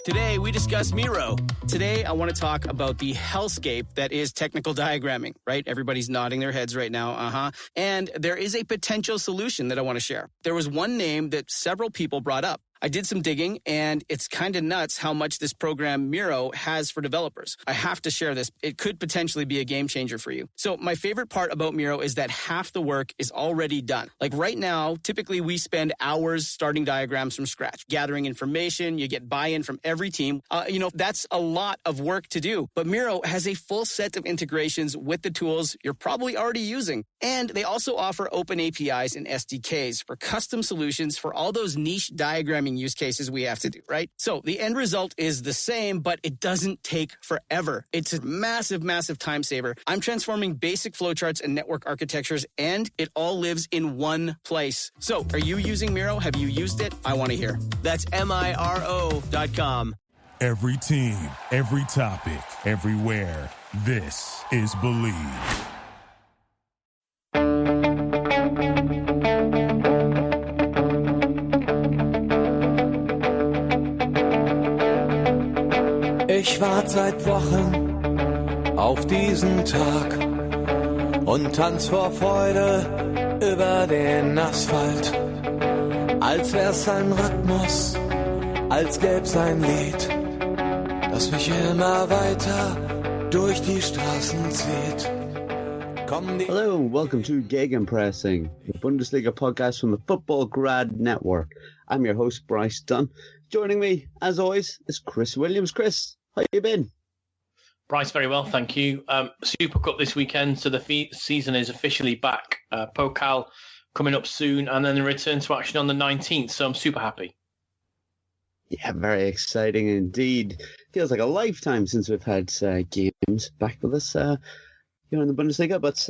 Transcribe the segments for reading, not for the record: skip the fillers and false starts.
Today, we discuss Miro. Today, I want to talk about the hellscape that is technical diagramming, right? Everybody's nodding their heads right now, And there is a potential solution that I want to share. There was one name that several people brought up. I did some digging, and it's kind of nuts how much this program Miro has for developers. I have to share this. It could potentially be a game changer for you. So my favorite part about Miro is that half the work is already done. Like right now, typically we spend hours starting diagrams from scratch, gathering information. You get buy-in from every team. That's a lot of work to do. But Miro has a full set of integrations with the tools you're probably already using. And they also offer open APIs and SDKs for custom solutions for all those niche diagramming use cases we have to do, right? So the end result is the same, but it doesn't take forever. It's a massive, massive time saver. I'm transforming basic flowcharts and network architectures, and it all lives in one place. So are you using Miro? Have you used it? I want to hear. That's MIRO.com. Every team, every topic, everywhere. This is Believe. Ich warte seit Wochen auf diesen Tag und tanz vor Freude über den Asphalt. Als wär's ein Rhythmus, als gäb's ein Lied, das mich immer weiter durch die Straßen zieht. Hello and welcome to Gegenpressing, the Bundesliga podcast from the Football Grad Network. I'm your host, Bryce Dunn. Joining me, as always, is Chris Williams. Chris, how you been? Bryce, very well, thank you. Supercup this weekend, so the season is officially back. Pokal coming up soon, and then the return to action on the 19th, so I'm super happy. Yeah, very exciting indeed. Feels like a lifetime since we've had games back with us here in the Bundesliga, but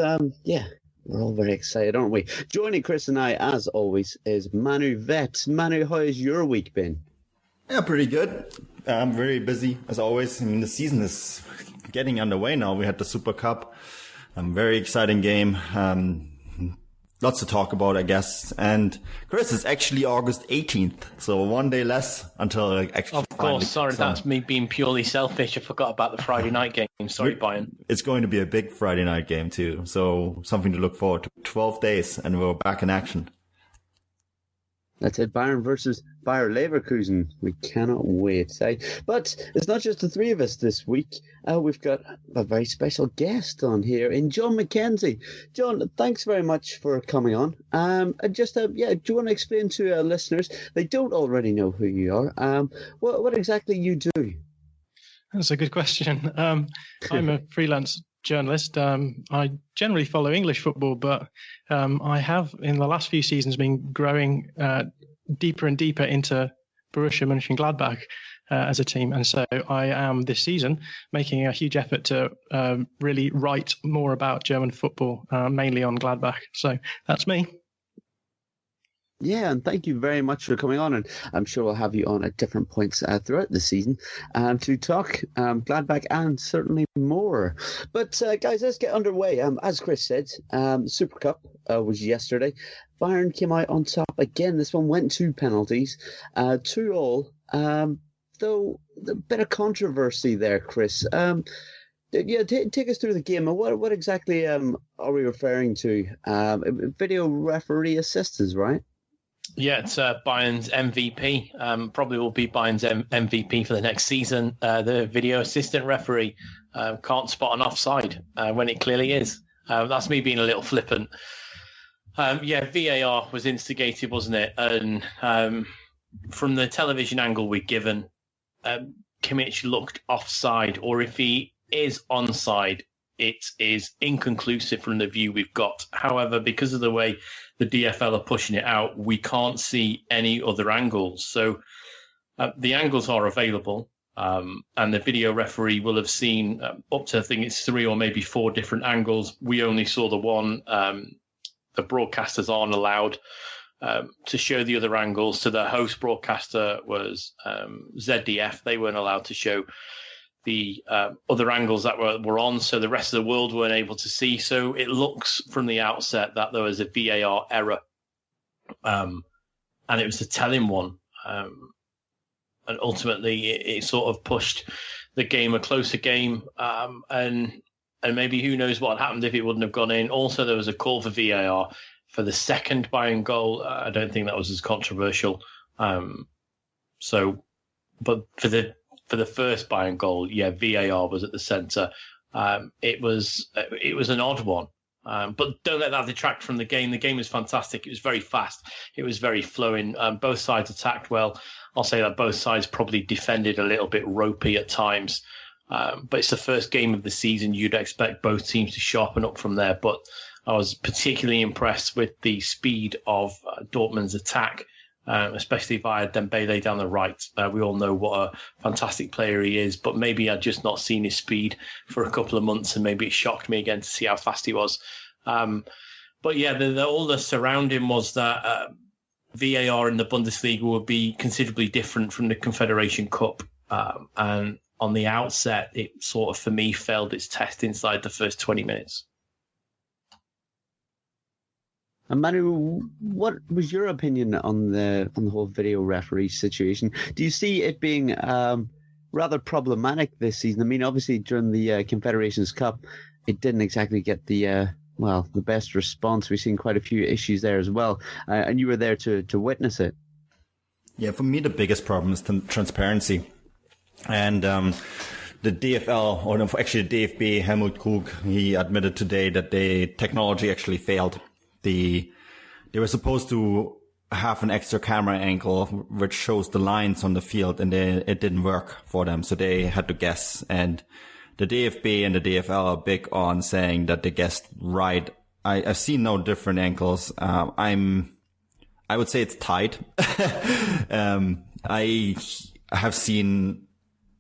we're all very excited, aren't we? Joining Chris and I, as always, is Manu Veth. Manu, how has your week been? Yeah, pretty good. I'm very busy, as always. I mean, the season is getting underway now. We had the Supercup. Very exciting game. Lots to talk about, I guess. And Chris, it's actually August 18th, so one day less until actually. Of course, sorry, that's me being purely selfish. I forgot about the Friday night game. Sorry, Bayern. It's going to be a big Friday night game too, so something to look forward to. 12 days, and we're back in action. That's it, Bayern versus Bayer Leverkusen. We cannot wait. But it's not just the three of us this week. We've got a very special guest on here in Jon Mackenzie. Jon, thanks very much for coming on. Do you want to explain to our listeners, they don't already know who you are, what exactly you do? That's a good question. I'm a freelance journalist. I generally follow English football, but I have in the last few seasons been growing deeper and deeper into Borussia Mönchengladbach as a team. And so I am this season making a huge effort to really write more about German football, mainly on Gladbach. So that's me. Yeah, and thank you very much for coming on, and I'm sure we'll have you on at different points throughout the season to talk Gladbach and certainly more. But guys, let's get underway. As Chris said, Super Cup was yesterday. Bayern came out on top again. This one went to penalties, 2-2. Though a bit of controversy there, Chris. Take us through the game. What exactly are we referring to? Video referee assistance, right? Yeah, it's Bayern's MVP. Probably will be Bayern's MVP for the next season. The video assistant referee can't spot an offside when it clearly is. That's me being a little flippant. VAR was instigated, wasn't it? And from the television angle we're given, Kimmich looked offside, or if he is onside, it is inconclusive from the view we've got. However, because of the way the DFL are pushing it out, we can't see any other angles. So the angles are available, and the video referee will have seen up to, I think it's 3 or maybe 4 different angles. We only saw the one. The broadcasters aren't allowed to show the other angles. So the host broadcaster was ZDF. They weren't allowed to show the other angles that were on, so the rest of the world weren't able to see. So it looks from the outset that there was a VAR error, and it was a telling one. and ultimately it sort of pushed the game a closer game, and maybe who knows what happened if it wouldn't have gone in. Also, there was a call for VAR for the second Bayern goal. I don't think that was as controversial. But for the first Bayern goal, yeah, VAR was at the centre. It was an odd one. But don't let that detract from the game. The game was fantastic. It was very fast. It was very flowing. Both sides attacked well. I'll say that both sides probably defended a little bit ropey at times. But it's the first game of the season. You'd expect both teams to sharpen up from there. But I was particularly impressed with the speed of Dortmund's attack, especially via Dembele down the right. We all know what a fantastic player he is, but maybe I'd just not seen his speed for a couple of months, and maybe it shocked me again to see how fast he was. But yeah, all the surrounding was that VAR in the Bundesliga would be considerably different from the Confederation Cup. And on the outset, it sort of, for me, failed its test inside the first 20 minutes. And Manu, what was your opinion on the whole video referee situation? Do you see it being rather problematic this season? I mean, obviously during the Confederations Cup, it didn't exactly get the best response. We've seen quite a few issues there as well, and you were there to witness it. Yeah, for me the biggest problem is transparency, and the DFL, or actually the DFB, Helmut Krug, he admitted today that the technology actually failed. They were supposed to have an extra camera angle which shows the lines on the field, and it didn't work for them, so they had to guess. And the DFB and the DFL are big on saying that they guessed right. I've seen no different angles. I would say it's tight. I have seen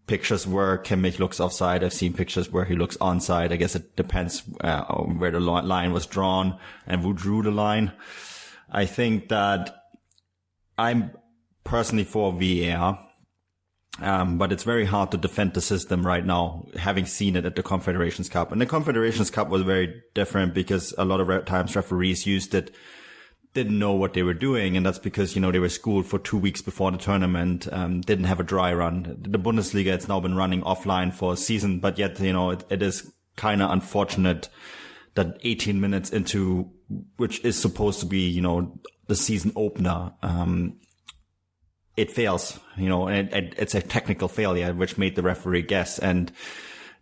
pictures where Kimmich looks offside. I've seen pictures where he looks onside. I guess it depends on where the line was drawn and who drew the line. I think that I'm personally for VAR, but it's very hard to defend the system right now, having seen it at the Confederations Cup. And the Confederations Cup was very different because a lot of times referees didn't know what they were doing, and that's because, they were schooled for 2 weeks before the tournament, didn't have a dry run. The Bundesliga, it's now been running offline for a season, but yet, it is kind of unfortunate that 18 minutes into, which is supposed to be, the season opener, it fails, and it's a technical failure, which made the referee guess. And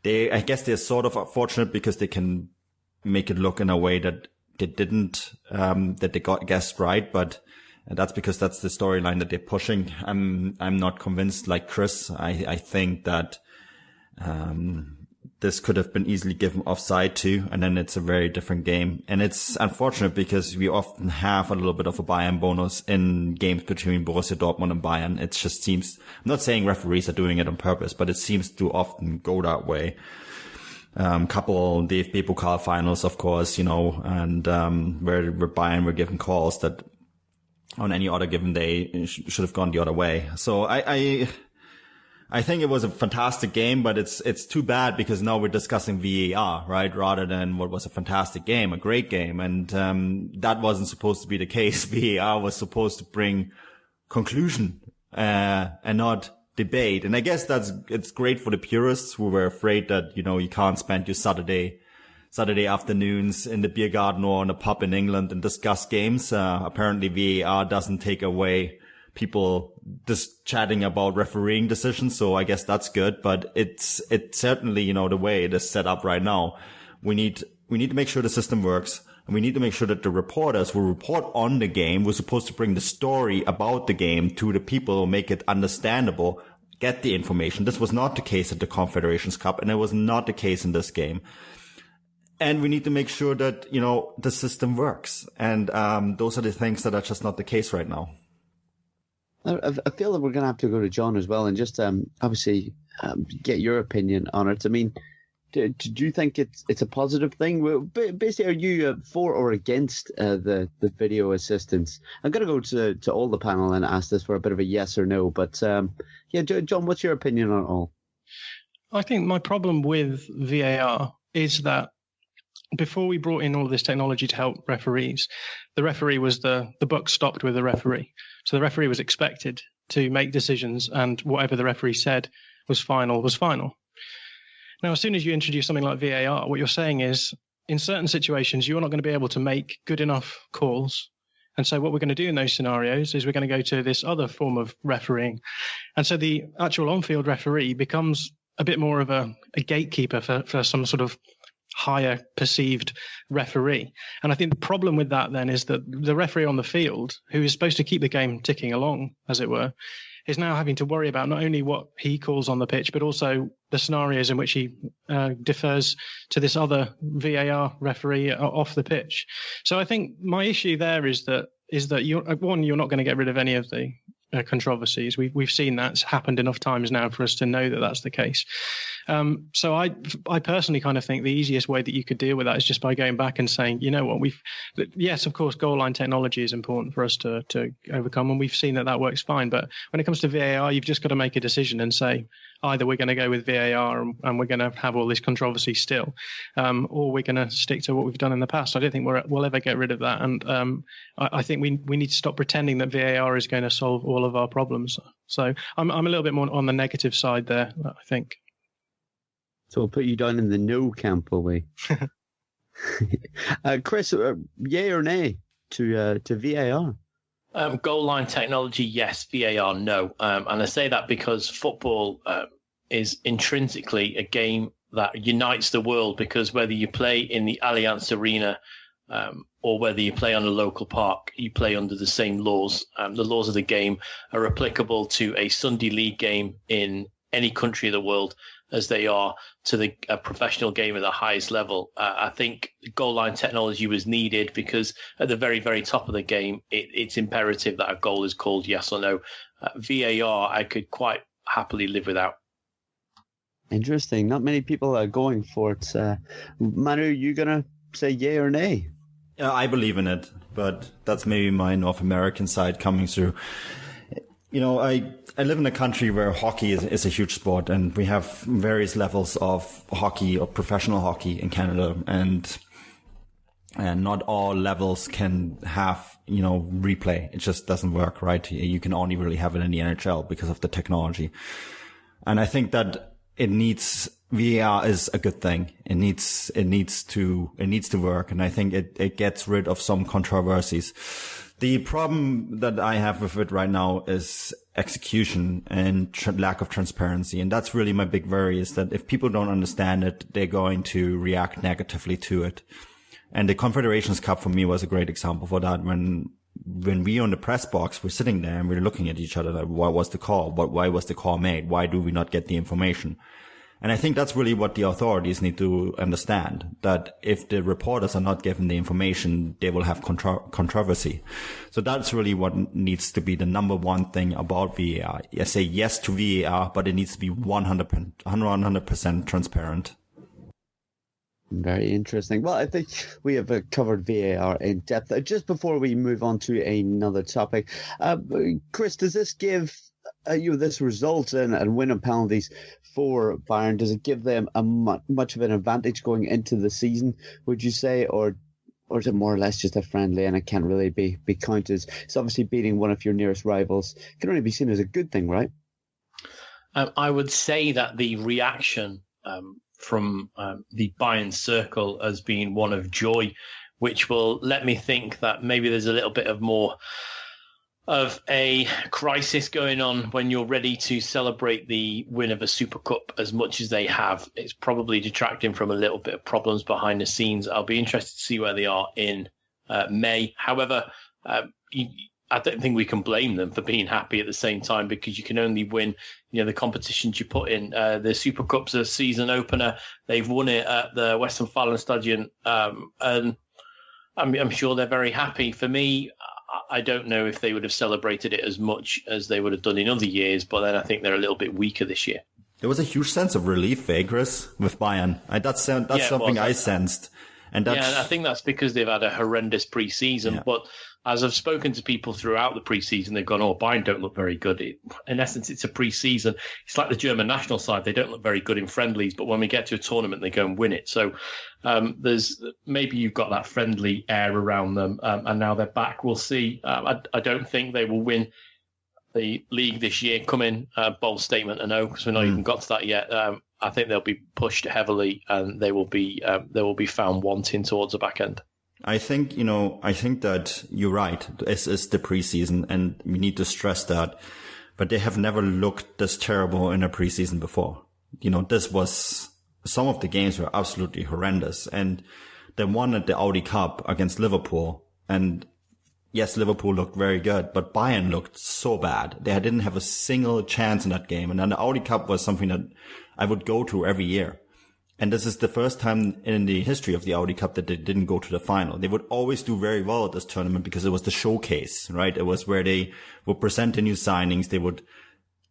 I guess they're sort of fortunate because they can make it look in a way that they didn't, that they got guessed right, but that's because that's the storyline that they're pushing. I'm not convinced like Chris. I think that, this could have been easily given offside too, and then it's a very different game. And it's unfortunate because we often have a little bit of a Bayern bonus in games between Borussia Dortmund and Bayern. It just seems, I'm not saying referees are doing it on purpose, but it seems to often go that way. Couple DFB Pokal finals, of course, and where Bayern were given calls that on any other given day should have gone the other way. So I think it was a fantastic game, but it's too bad because now we're discussing VAR, right? Rather than what was a fantastic game, a great game. And that wasn't supposed to be the case. VAR was supposed to bring conclusion and not debate. And I guess it's great for the purists who were afraid that, you can't spend your Saturday afternoons in the beer garden or in a pub in England and discuss games. Apparently VAR doesn't take away people just chatting about refereeing decisions. So I guess that's good, but it's certainly, the way it is set up right now. We need to make sure the system works, and we need to make sure that the reporters who report on the game, we're supposed to bring the story about the game to the people, make it understandable, get the information. This was not the case at the Confederations Cup, and it was not the case in this game. And we need to make sure that, the system works. And those are the things that are just not the case right now. I feel that we're going to have to go to John as well and just obviously get your opinion on it. I mean, do you think it's a positive thing? Basically, are you for or against the video assistance? I'm going to go to all the panel and ask this for a bit of a yes or no. But John, what's your opinion on it all? I think my problem with VAR is that before we brought in all this technology to help referees, the referee was the buck stopped with the referee. So the referee was expected to make decisions, and whatever the referee said was final was final. Now, as soon as you introduce something like VAR, what you're saying is, in certain situations, you're not going to be able to make good enough calls. And so what we're going to do in those scenarios is we're going to go to this other form of refereeing. And so the actual on-field referee becomes a bit more of a gatekeeper for some sort of higher perceived referee. And I think the problem with that then is that the referee on the field, who is supposed to keep the game ticking along, as it were, is now having to worry about not only what he calls on the pitch, but also the scenarios in which he defers to this other VAR referee off the pitch. So I think my issue there is that you're not going to get rid of any of the controversies. We've seen that's happened enough times now for us to know that that's the case. So I personally kind of think the easiest way that you could deal with that is just by going back and saying, you know what, yes, of course, goal line technology is important for us to overcome, and we've seen that works fine. But when it comes to VAR, you've just got to make a decision and say, either we're going to go with VAR and we're going to have all this controversy still, or we're going to stick to what we've done in the past. I don't think we'll ever get rid of that. And I think we need to stop pretending that VAR is going to solve all of our problems. So I'm a little bit more on the negative side there, I think. So we'll put you down in the no camp, will we? Chris, yay or nay to VAR? Goal line technology, yes. VAR, no. And I say that because football is intrinsically a game that unites the world, because whether you play in the Allianz Arena or whether you play on a local park, you play under the same laws. The laws of the game are applicable to a Sunday league game in any country of the world as they are to the professional game at the highest level. I think goal line technology was needed because at the very, very top of the game, it's imperative that a goal is called yes or no. VAR, I could quite happily live without. Interesting. Not many people are going for it. Manu, you going to say yay or nay? I believe in it, but that's maybe my North American side coming through. You know, I live in a country where hockey is a huge sport, and we have various levels of hockey or professional hockey in Canada, and not all levels can have, replay. It just doesn't work, right? You can only really have it in the NHL because of the technology. And I think that VAR is a good thing. It needs to work. And I think it gets rid of some controversies. The problem that I have with it right now is execution and lack of transparency. And that's really my big worry, is that if people don't understand it, they're going to react negatively to it. And the Confederations Cup for me was a great example for that. When we on the press box, we're sitting there and we're looking at each other like, what was the call? Why was the call made? Why do we not get the information? And I think that's really what the authorities need to understand, that if the reporters are not given the information, they will have controversy. So that's really what needs to be the number one thing about VAR. I say yes to VAR, but it needs to be 100% transparent. Very interesting. Well, I think we have covered VAR in depth. Just before we move on to another topic, Chris, does this give this result and win on penalties for Bayern, does it give them a much of an advantage going into the season, would you say, or is it more or less just a friendly and it can't really be counted? It's obviously beating one of your nearest rivals. It can only be seen as a good thing, right? I would say that the reaction from the Bayern circle has been one of joy, which will let me think that maybe there's a little bit of more of a crisis going on when you're ready to celebrate the win of a Super Cup as much as they have. It's probably detracting from a little bit of problems behind the scenes. I'll be interested to see where they are in May. However, I don't think we can blame them for being happy at the same time, because you can only win, the competitions you put in. The Super Cup's a season opener. They've won it at the Westfalenstadion, and I'm sure they're very happy. For me, I don't know if they would have celebrated it as much as they would have done in other years, but then I think they're a little bit weaker this year. There was a huge sense of relief, Chris, with Bayern. That's something I sensed. And I think that's because they've had a horrendous pre-season. Yeah. But as I've spoken to people throughout the pre-season, they've gone, Bayern don't look very good. In essence, it's a pre-season. It's like the German national side. They don't look very good in friendlies, but when we get to a tournament, they go and win it. So maybe you've got that friendly air around them, and now they're back. We'll see. I don't think they will win the league this year come in. Bold statement, I know, because we've not even got to that yet. I think they'll be pushed heavily, and they will be found wanting towards the back end. I think that you're right. It's the preseason, and we need to stress that. But they have never looked this terrible in a preseason before. Some of the games were absolutely horrendous, and they won at the Audi Cup against Liverpool, and yes, Liverpool looked very good, but Bayern looked so bad. They didn't have a single chance in that game. And then the Audi Cup was something that I would go to every year. And this is the first time in the history of the Audi Cup that they didn't go to the final. They would always do very well at this tournament because it was the showcase, right? It was where they would present the new signings. They would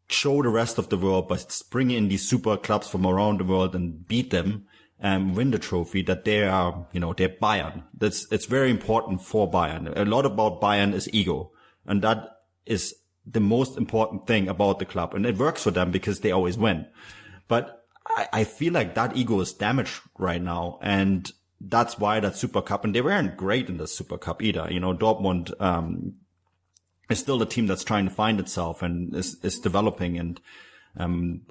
show the rest of the world by bringing in these super clubs from around the world and beat them and win the trophy, that they are, they're Bayern. It's very important for Bayern. A lot about Bayern is ego. And that is the most important thing about the club. And it works for them because they always win. But I feel like that ego is damaged right now. And that's why that Super Cup, and they weren't great in the Super Cup either. Dortmund, is still a team that's trying to find itself and is developing, and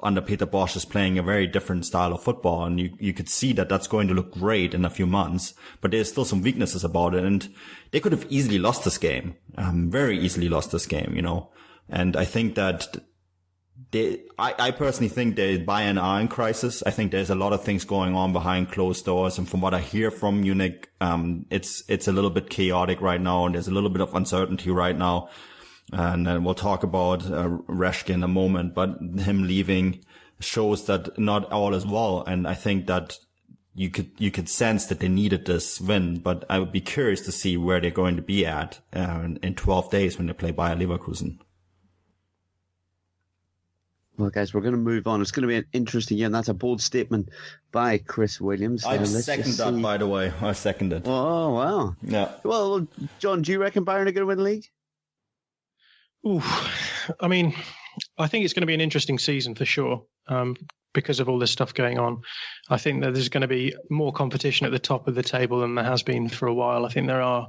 under Peter Bosz is playing a very different style of football, and you could see that that's going to look great in a few months, but there's still some weaknesses about it, and they could have easily lost this game, very easily lost this game, and I think that I personally think that Bayern are in crisis. I think there's a lot of things going on behind closed doors, and from what I hear from Munich, it's a little bit chaotic right now, and there's a little bit of uncertainty right now. And then we'll talk about Reschke in a moment, but him leaving shows that not all is well. And I think that you could sense that they needed this win, but I would be curious to see where they're going to be at in 12 days when they play Bayer Leverkusen. Well, guys, we're going to move on. It's going to be an interesting year, and that's a bold statement by Chris Williams. I second that, by the way. I second it. Oh, wow. Yeah. Well, John, do you reckon Bayern are going to win the league? Ooh, I mean, I think it's going to be an interesting season for sure, because of all this stuff going on. I think that there's going to be more competition at the top of the table than there has been for a while. I think there are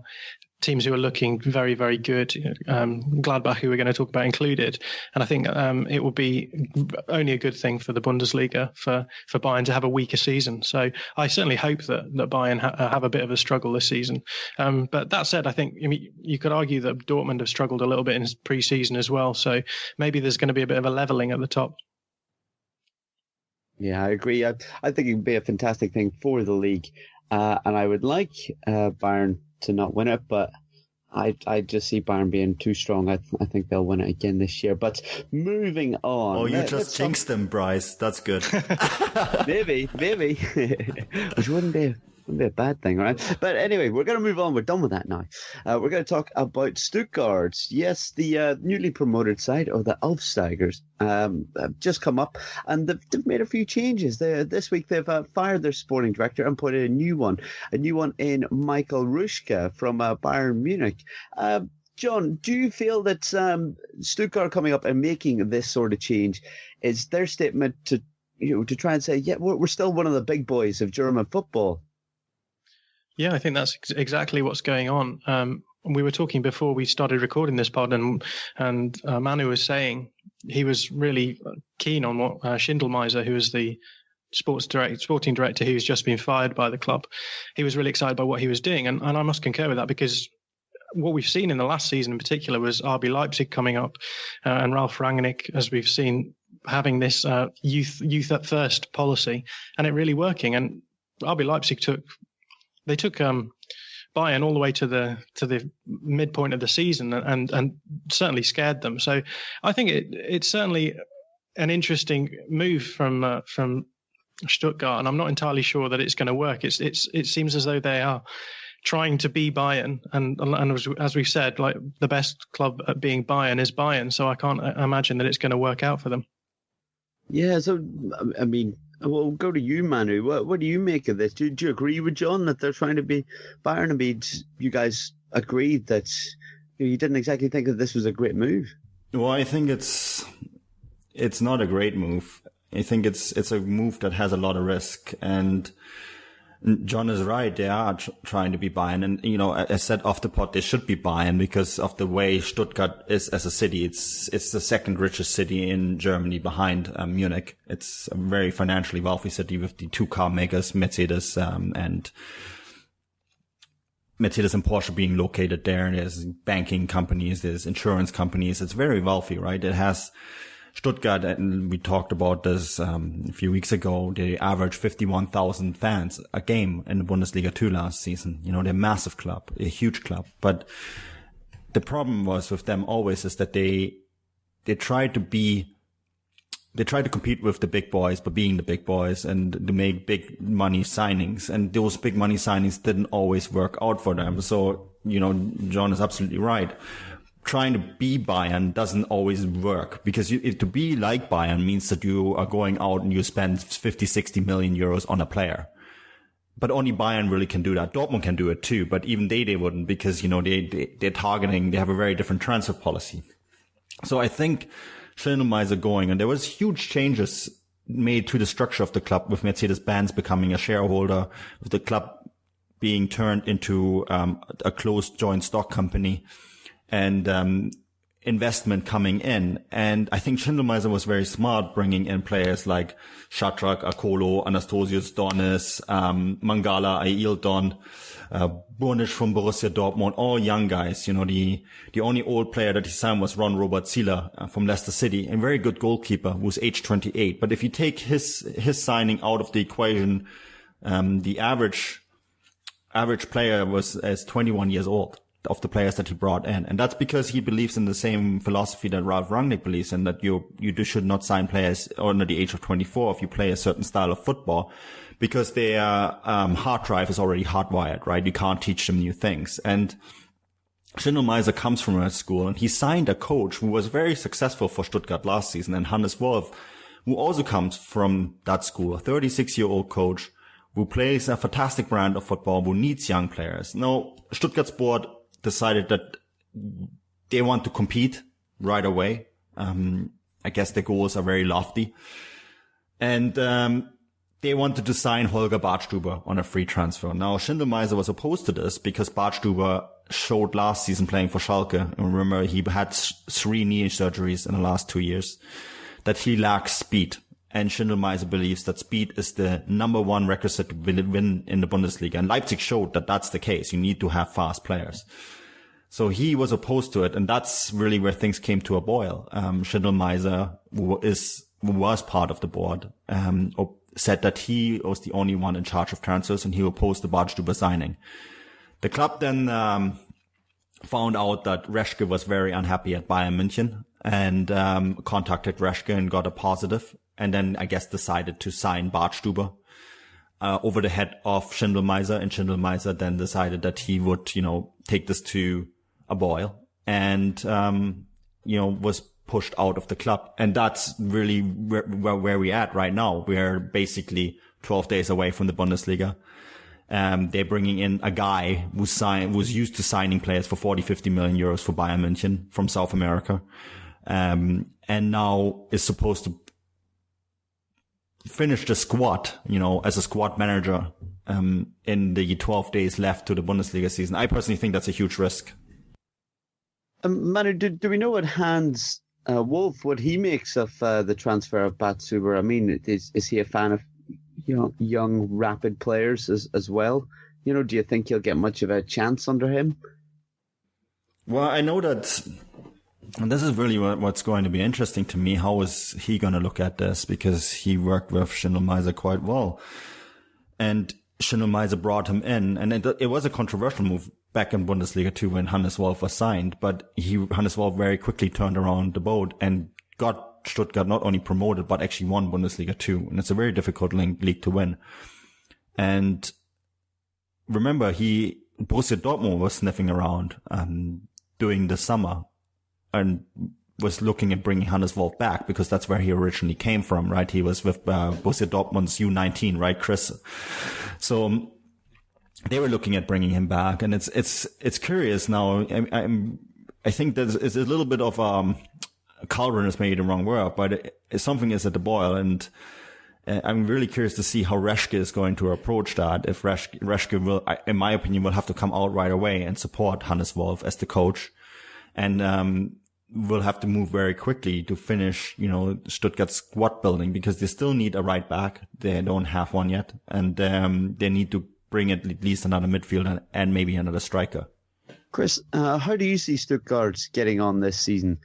teams who are looking very, very good, Gladbach, who we're going to talk about, included. And I think it will be only a good thing for the Bundesliga for Bayern to have a weaker season. So I certainly hope that Bayern have a bit of a struggle this season. But that said, I think you could argue that Dortmund have struggled a little bit in pre-season as well. So maybe there's going to be a bit of a levelling at the top. Yeah, I agree. I think it would be a fantastic thing for the league. And I would like Bayern to not win it, but I just see Bayern being too strong. I think they'll win it again this year. But moving on. Oh, you just jinxed them, Bryce. That's good. Maybe. Which wouldn't be a bad thing, right? But anyway, we're going to move on. We're done with that now. We're going to talk about Stuttgart. Yes, the newly promoted side, or the Aufsteigers, have just come up, and they've made a few changes. This week they've fired their sporting director and put in a new one in Michael Ruschke from Bayern Munich. John, do you feel that Stuttgart coming up and making this sort of change is their statement to try and say, yeah, we're still one of the big boys of German football? Yeah, I think that's exactly what's going on. We were talking before we started recording this pod, and Manu was saying he was really keen on what Schindelmeiser, who was the sporting director who's just been fired by the club, he was really excited by what he was doing. And I must concur with that, because what we've seen in the last season in particular was RB Leipzig coming up, and Ralf Rangnick, as we've seen, having this youth at first policy, and it really working. And RB Leipzig took Bayern all the way to the midpoint of the season and certainly scared them. So I think it's certainly an interesting move from Stuttgart, and I'm not entirely sure that it's going to work. It seems as though they are trying to be Bayern, and as we've said, like, the best club at being Bayern is Bayern. So I can't imagine that it's going to work out for them. Yeah. So I mean, we'll go to you, Manu. What do you make of this? Do you agree with John that they're trying to be Bayern? I mean, you guys agreed that you didn't exactly think that this was a great move. Well, I think it's not a great move. I think it's a move that has a lot of risk, and John is right. They are trying to be Bayern. And, you know, I said off the pod, they should be Bayern because of the way Stuttgart is as a city. It's the second richest city in Germany behind Munich. It's a very financially wealthy city with the two car makers, Mercedes and Porsche being located there. There's banking companies, there's insurance companies. It's very wealthy, right? It has Stuttgart, and we talked about this a few weeks ago, they averaged 51,000 fans a game in the Bundesliga 2 last season. You know, they're a massive club, a huge club. But the problem was with them always is that they try to compete with the big boys by being the big boys and to make big money signings. And those big money signings didn't always work out for them. So, you know, John is absolutely right. Trying to be Bayern doesn't always work because to be like Bayern means that you are going out and you spend 50, 60 million euros on a player. But only Bayern really can do that. Dortmund can do it too, but even they wouldn't because, you know, they're targeting, they have a very different transfer policy. So I think Schindelmeiser going, and there was huge changes made to the structure of the club with Mercedes-Benz becoming a shareholder, with the club being turned into a closed joint stock company. And investment coming in. And I think Schindelmeiser was very smart bringing in players like Shadrach, Akolo, Anastasios Donis, Mangala, Aildon, Burnisch from Borussia Dortmund, all young guys. You know, the only old player that he signed was Ron Robert Zieler from Leicester City, a very good goalkeeper who's age 28. But if you take his signing out of the equation, the average player was as 21 years old. Of the players that he brought in. And that's because he believes in the same philosophy that Ralf Rangnick believes in, that you should not sign players under the age of 24 if you play a certain style of football, because their hard drive is already hardwired, right? You can't teach them new things. And Schindelmeiser comes from a school, and he signed a coach who was very successful for Stuttgart last season, and Hannes Wolf, who also comes from that school, a 36-year-old coach who plays a fantastic brand of football, who needs young players. Now, Stuttgart's board decided that they want to compete right away. I guess their goals are very lofty. And they wanted to sign Holger Badstuber on a free transfer. Now, Schindelmeiser was opposed to this because Badstuber showed last season playing for Schalke. And remember, he had 3 knee surgeries in the last 2 years, that he lacks speed. And Schindelmeiser believes that speed is the number one requisite to win in the Bundesliga. And Leipzig showed that that's the case. You need to have fast players. So he was opposed to it. And that's really where things came to a boil. Schindelmeiser, who was part of the board, said that he was the only one in charge of transfers and he opposed the Badstuber signing. The club then found out that Reschke was very unhappy at Bayern München and contacted Reschke and got a positive. And then I guess decided to sign Badstuber over the head of Schindelmeiser, and Schindelmeiser then decided that he would, you know, take this to a boil and, you know, was pushed out of the club. And that's really where we're at right now. We're basically 12 days away from the Bundesliga. They're bringing in a guy who's used to signing players for 40, 50 million euros for Bayern München from South America. And now is supposed to finish the squad, you know, as a squad manager, in the 12 days left to the Bundesliga season. I personally think that's a huge risk. Manu, do we know what Hans Wolf, what he makes of the transfer of Badstuber? I mean, is he a fan of, you know, young, rapid players as well? You know, do you think he'll get much of a chance under him? Well, I know that, and this is really what's going to be interesting to me. How is he going to look at this? Because he worked with Schindelmeiser quite well. And Schindelmeiser brought him in. And it was a controversial move back in Bundesliga 2 when Hannes Wolf was signed. But Hannes Wolf very quickly turned around the boat and got Stuttgart not only promoted, but actually won Bundesliga 2. And it's a very difficult league to win. And remember, Borussia Dortmund was sniffing around during the summer and was looking at bringing Hannes Wolf back because that's where he originally came from, right? He was with Borussia Dortmund's U19, right, Chris? So they were looking at bringing him back, and it's curious now. I think there's a little bit of cauldron is maybe the wrong word, but something is at the boil, and I'm really curious to see how Reschke is going to approach that. If Reschke will, in my opinion, will have to come out right away and support Hannes Wolf as the coach, and will have to move very quickly to finish, Stuttgart's squad building, because they still need a right back. They don't have one yet, and they need to bring at least another midfielder and maybe another striker. Chris, how do you see Stuttgart getting on this season?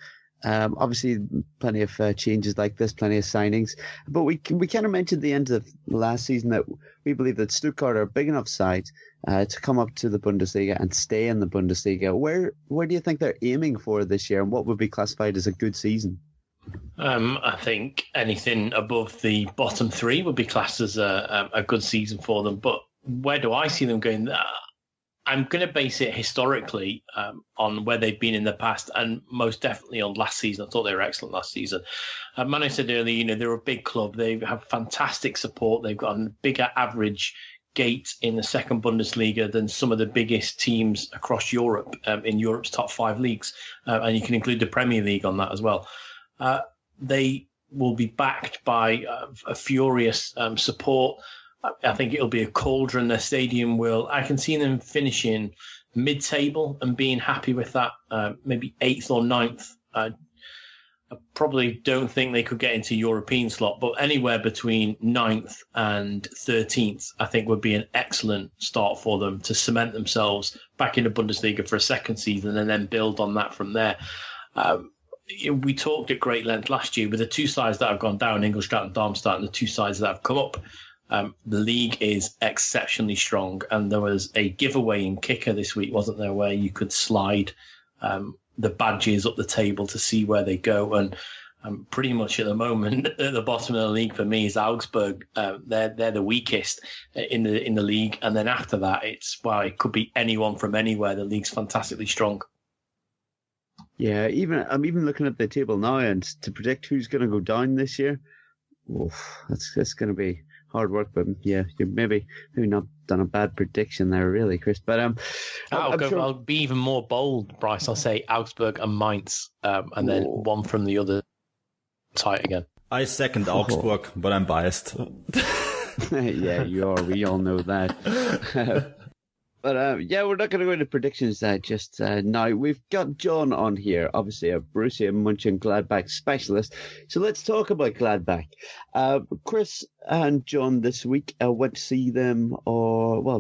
Obviously, plenty of changes like this, plenty of signings. But we kind of mentioned at the end of last season that we believe that Stuttgart are a big enough side to come up to the Bundesliga and stay in the Bundesliga. Where do you think they're aiming for this year, and what would be classified as a good season? I think anything above the bottom three would be classed as a good season for them. But where do I see them going? I'm going to base it historically on where they've been in the past, and most definitely on last season. I thought they were excellent last season. Manu said earlier, they're a big club. They have fantastic support. They've got a bigger average gate in the second Bundesliga than some of the biggest teams across Europe, in Europe's top 5 leagues. And you can include the Premier League on that as well. They will be backed by a furious support. I think it'll be a cauldron. Their stadium I can see them finishing mid-table and being happy with that, maybe 8th or 9th. I probably don't think they could get into European slot, but anywhere between 9th and 13th, I think would be an excellent start for them to cement themselves back in the Bundesliga for a second season and then build on that from there. We talked at great length last year with the two sides that have gone down, Ingolstadt and Darmstadt, and the two sides that have come up. The league is exceptionally strong, and there was a giveaway in Kicker this week, wasn't there, where you could slide the badges up the table to see where they go. And pretty much at the moment, at the bottom of the league for me is Augsburg. They're the weakest in the league, and then after that, it could be anyone from anywhere. The league's fantastically strong. Yeah, I'm even looking at the table now, and to predict who's going to go down this year, that's going to be hard work. But yeah, you've maybe not done a bad prediction there, really, Chris. But I'll be even more bold, Bryce. I'll say Augsburg and Mainz, and then one from the other tight again. I second Augsburg, but I'm biased. Yeah, you are. We all know that. But we're not going to go into predictions just now. We've got Jon on here, obviously a Borussia Mönchengladbach specialist. So let's talk about Gladbach. Chris and Jon this week went to see them,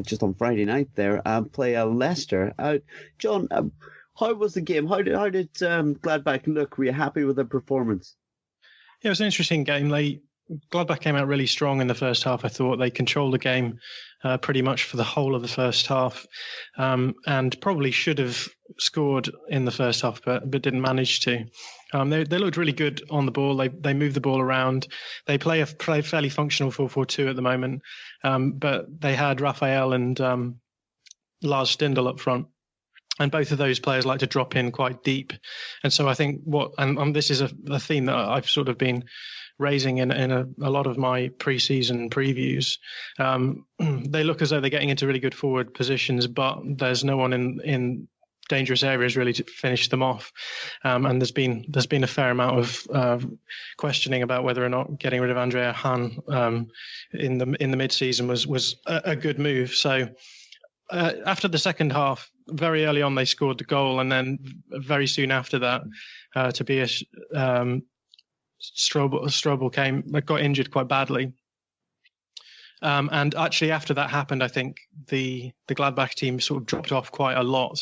just on Friday night there, play Leicester. Jon, how was the game? How did Gladbach look? Were you happy with their performance? Yeah, it was an interesting game. Gladbach came out really strong in the first half. I thought they controlled the game pretty much for the whole of the first half, and probably should have scored in the first half, but didn't manage to. They looked really good on the ball. They move the ball around. They play a fairly functional 4-4-2 at the moment, but they had Raphael and Lars Stindl up front. And both of those players like to drop in quite deep. And so I think this is a theme that I've sort of been raising in a lot of my pre-season previews. They look as though they're getting into really good forward positions, but there's no one in dangerous areas really to finish them off. And there's been a fair amount of questioning about whether or not getting rid of Andrea Hahn in the mid-season was a good move. So after the second half, very early on they scored the goal, and then very soon after that, Tobias Strobel got injured quite badly. And actually after that happened, I think the Gladbach team sort of dropped off quite a lot.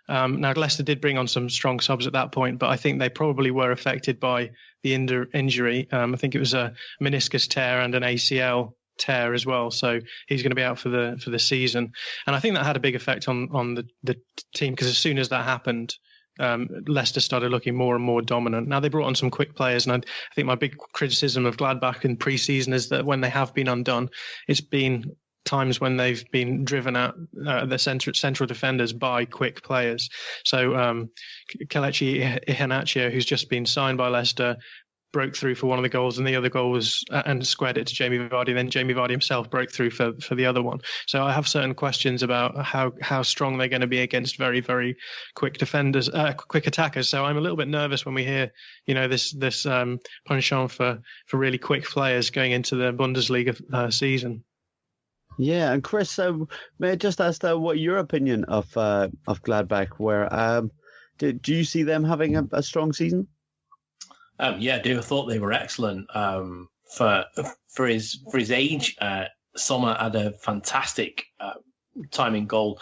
Now, Leicester did bring on some strong subs at that point, but I think they probably were affected by the injury. I think it was a meniscus tear and an ACL tear as well, so he's going to be out for the season. And I think that had a big effect on the team, because as soon as that happened, Leicester started looking more and more dominant. Now, they brought on some quick players, and I think my big criticism of Gladbach in pre-season is that when they have been undone, it's been times when they've been driven at the central defenders by quick players. So Kelechi Iheanacho, who's just been signed by Leicester, broke through for one of the goals, and the other goal was and squared it to Jamie Vardy. Then Jamie Vardy himself broke through for the other one. So I have certain questions about how strong they're going to be against very, very quick defenders, quick attackers. So I'm a little bit nervous when we hear, this penchant for really quick players going into the Bundesliga season. Yeah, and Chris, may I just ask what your opinion of Gladbach were? Do you see them having a strong season? Yeah, I do. I thought they were excellent for his age. Sommer had a fantastic timing goal.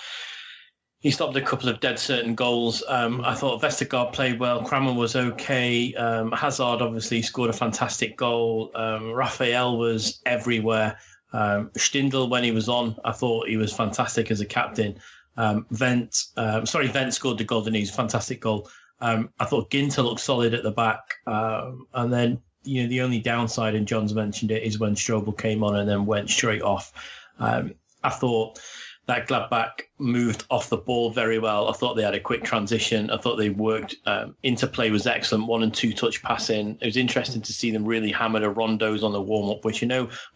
He stopped a couple of dead certain goals. I thought Vestergaard played well. Kramer was okay. Hazard obviously scored a fantastic goal. Raphael was everywhere. Stindl, when he was on, I thought he was fantastic as a captain. Vent scored the goal, and he's a fantastic goal. I thought Ginter looked solid at the back. And then, the only downside, and Jon's mentioned it, is when Strobel came on and then went straight off. I thought that Gladbach moved off the ball very well. I thought they had a quick transition. I thought they worked. Interplay was excellent, 1 and 2 touch passing. It was interesting to see them really hammer the rondos on the warm-up, which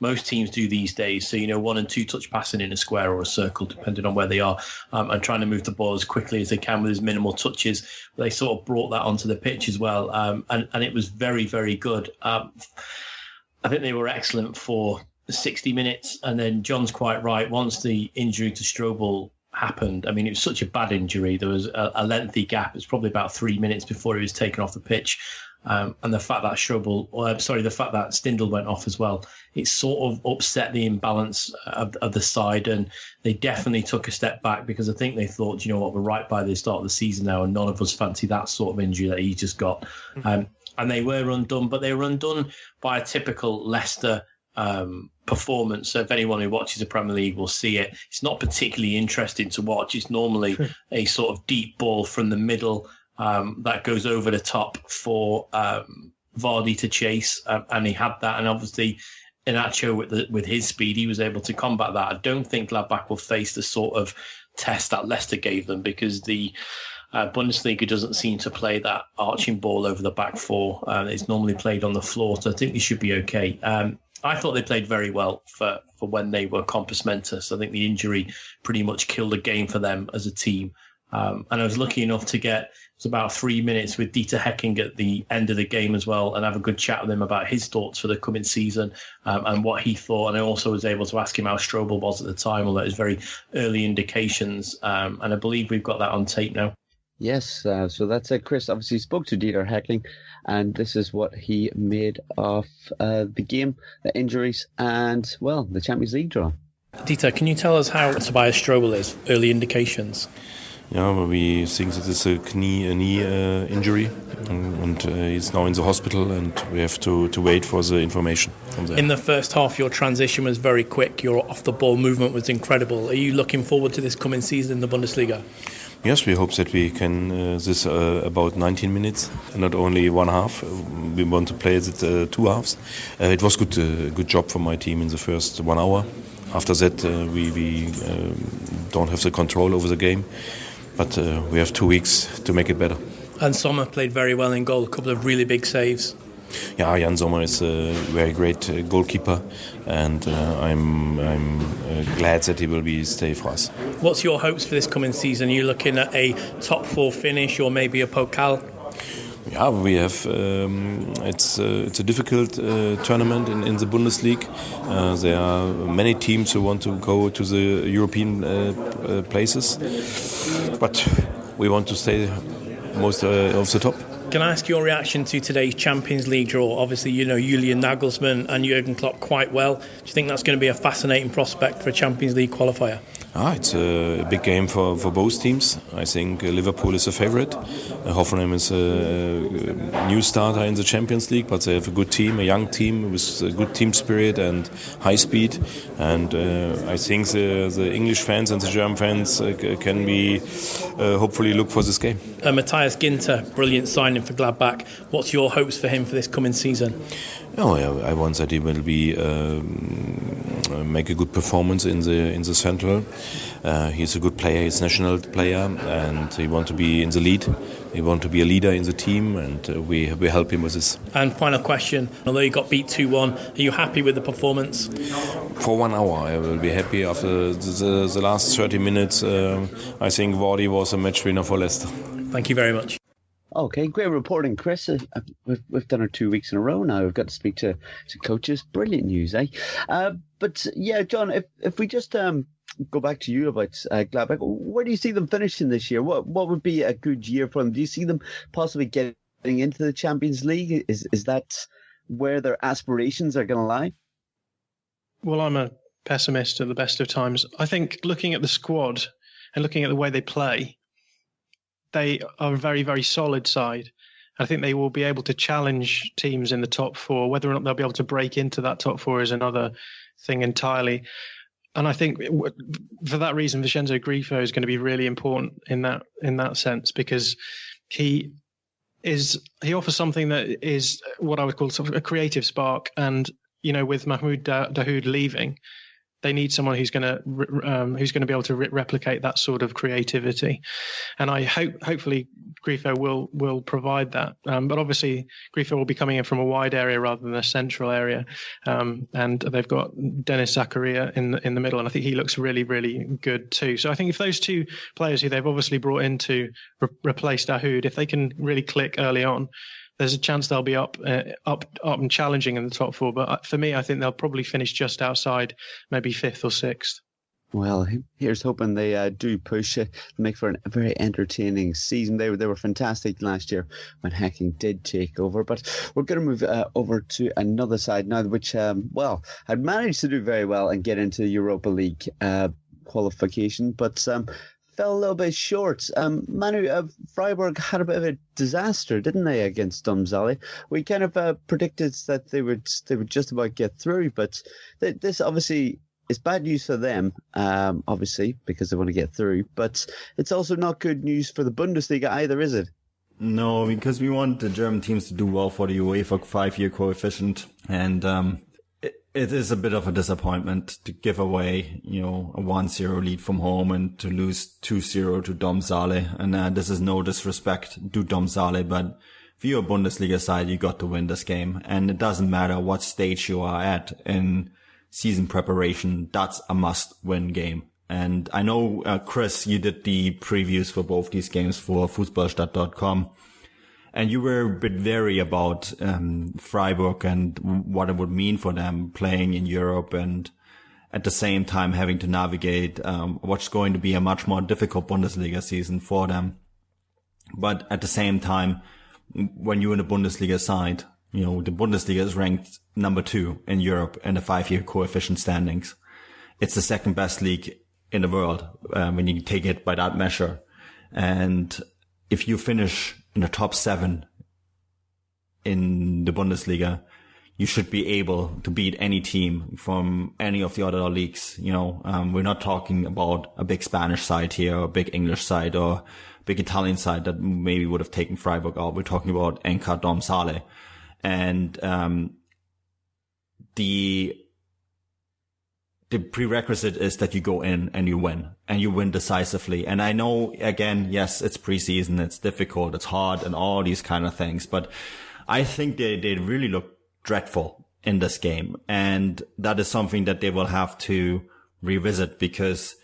most teams do these days. So, 1 and 2 touch passing in a square or a circle, depending on where they are, and trying to move the ball as quickly as they can with as minimal touches. They sort of brought that onto the pitch as well, and it was very, very good. I think they were excellent for 60 minutes, and then Jon's quite right. Once the injury to Strobel happened, it was such a bad injury. There was a lengthy gap. It was probably about 3 minutes before he was taken off the pitch. And the fact that Stindl went off as well, it sort of upset the imbalance of the side, and they definitely took a step back, because I think they thought, we're right by the start of the season now, and none of us fancy that sort of injury that he just got. And they were undone, but they were undone by a typical Leicester performance. So if anyone who watches the Premier League will see it, it's not particularly interesting to watch. It's normally a sort of deep ball from the middle that goes over the top for Vardy to chase, and he had that. And obviously, Iheanacho with his speed, he was able to combat that. I don't think Gladbach will face the sort of test that Leicester gave them, because the Bundesliga doesn't seem to play that arching ball over the back four. It's normally played on the floor, so I think they should be okay. I thought they played very well for when they were compos mentis. I think the injury pretty much killed the game for them as a team. And I was lucky enough to get about 3 minutes with Dieter Hecking at the end of the game as well, and have a good chat with him about his thoughts for the coming season, and what he thought. And I also was able to ask him how Strobel was at the time, although it was very early indications. And I believe we've got that on tape now. Yes, so that's it. Chris obviously spoke to Dieter Hecking, and this is what he made of the game, the injuries, and, well, the Champions League draw. Dieter, can you tell us how Tobias Strobel is? Early indications. Yeah, we think that it's a knee injury, and he's now in the hospital, and we have to wait for the information from there. In the first half, your transition was very quick. Your off-the-ball movement was incredible. Are you looking forward to this coming season in the Bundesliga? Yes, we hope that we can this about 19 minutes, not only one half. We want to play it 2 halves. It was good job from my team in the first 1 hour. After that, we don't have the control over the game, but we have 2 weeks to make it better. And Sommer played very well in goal, a couple of really big saves. Yeah, Jan Sommer is a very great goalkeeper, and I'm glad that he will stay for us. What's your hopes for this coming season? Are you looking at a top 4 finish or maybe a Pokal? Yeah, we have. It's a difficult tournament in the Bundesliga. There are many teams who want to go to the European places, but we want to stay most of the top. Can I ask your reaction to today's Champions League draw? Obviously, you know Julian Nagelsmann and Jurgen Klopp quite well. Do you think that's going to be a fascinating prospect for a Champions League qualifier? It's a big game for both teams. I think Liverpool is a favourite. Hoffenheim is a new starter in the Champions League, but they have a good team, a young team with a good team spirit and high speed. And I think the English fans and the German fans can be hopefully look for this game. Matthias Ginter, brilliant signing for Gladbach. What's your hopes for him for this coming season? I want that he will be make a good performance in the central. He's a good player. He's a national player, and he wants to be in the lead. He wants to be a leader in the team, and we help him with this. And final question: although you got beat 2-1, are you happy with the performance? For 1 hour, I will be happy. After the last 30 minutes, I think Vardy was a match winner for Leicester. Thank you very much. Okay, great reporting, Chris. We've done it 2 weeks in a row now. We've got to speak to coaches. Brilliant news, eh? But yeah, John, if we just go back to you about Gladbach, where do you see them finishing this year? What would be a good year for them? Do you see them possibly getting into the Champions League? Is that where their aspirations are going to lie? Well, I'm a pessimist at the best of times. I think looking at the squad and looking at the way they play, they are a very, very solid side. I think they will be able to challenge teams in the top four. Whether or not they'll be able to break into that top four is another thing entirely. And I think for that reason, Vincenzo Grifo is going to be really important in that sense, because he offers something that is what I would call sort of a creative spark. And with Mahmoud Dahoud leaving, they need someone who's going to be able to replicate that sort of creativity, and I hopefully Grifo will provide that. But obviously, Grifo will be coming in from a wide area rather than a central area, and they've got Dennis Zakaria in the middle, and I think he looks really, really good too. So I think if those two players who they've obviously brought in to replace Dahoud, if they can really click early on, there's a chance they'll be up and challenging in the top four. But for me, I think they'll probably finish just outside, maybe 5th or 6th. Well, here's hoping they do push it, make for a very entertaining season. They were fantastic last year when Hacking did take over. But we're going to move over to another side now, which, had managed to do very well and get into the Europa League qualification, but fell a little bit short. Manu, Freiburg had a bit of a disaster, didn't they, against Domzale? We kind of predicted that they would just about get through, but this obviously is bad news for them, obviously, because they want to get through, but it's also not good news for the Bundesliga either, is it? No, because we want the German teams to do well for the UEFA 5-year coefficient, and it is a bit of a disappointment to give away, a 1-0 lead from home and to lose 2-0 to Domzale. And this is no disrespect to Domzale, but if you're a Bundesliga side, you got to win this game. And it doesn't matter what stage you are at in season preparation. That's a must-win game. And I know, Chris, you did the previews for both these games for Fußballstadt.com. And you were a bit wary about Freiburg and what it would mean for them playing in Europe and at the same time having to navigate what's going to be a much more difficult Bundesliga season for them. But at the same time, when you're in the Bundesliga side, the Bundesliga is ranked number 2 in Europe in the 5-year coefficient standings. It's the second best league in the world when you take it by that measure. And if you finish in the top 7 in the Bundesliga, you should be able to beat any team from any of the other leagues. We're not talking about a big Spanish side here, or a big English side, or a big Italian side that maybe would have taken Freiburg out. We're talking about NK Domzale. And the prerequisite is that you go in and you win decisively. And I know, again, yes, it's preseason, it's difficult, it's hard, and all these kind of things, but I think they really look dreadful in this game. And that is something that they will have to revisit, because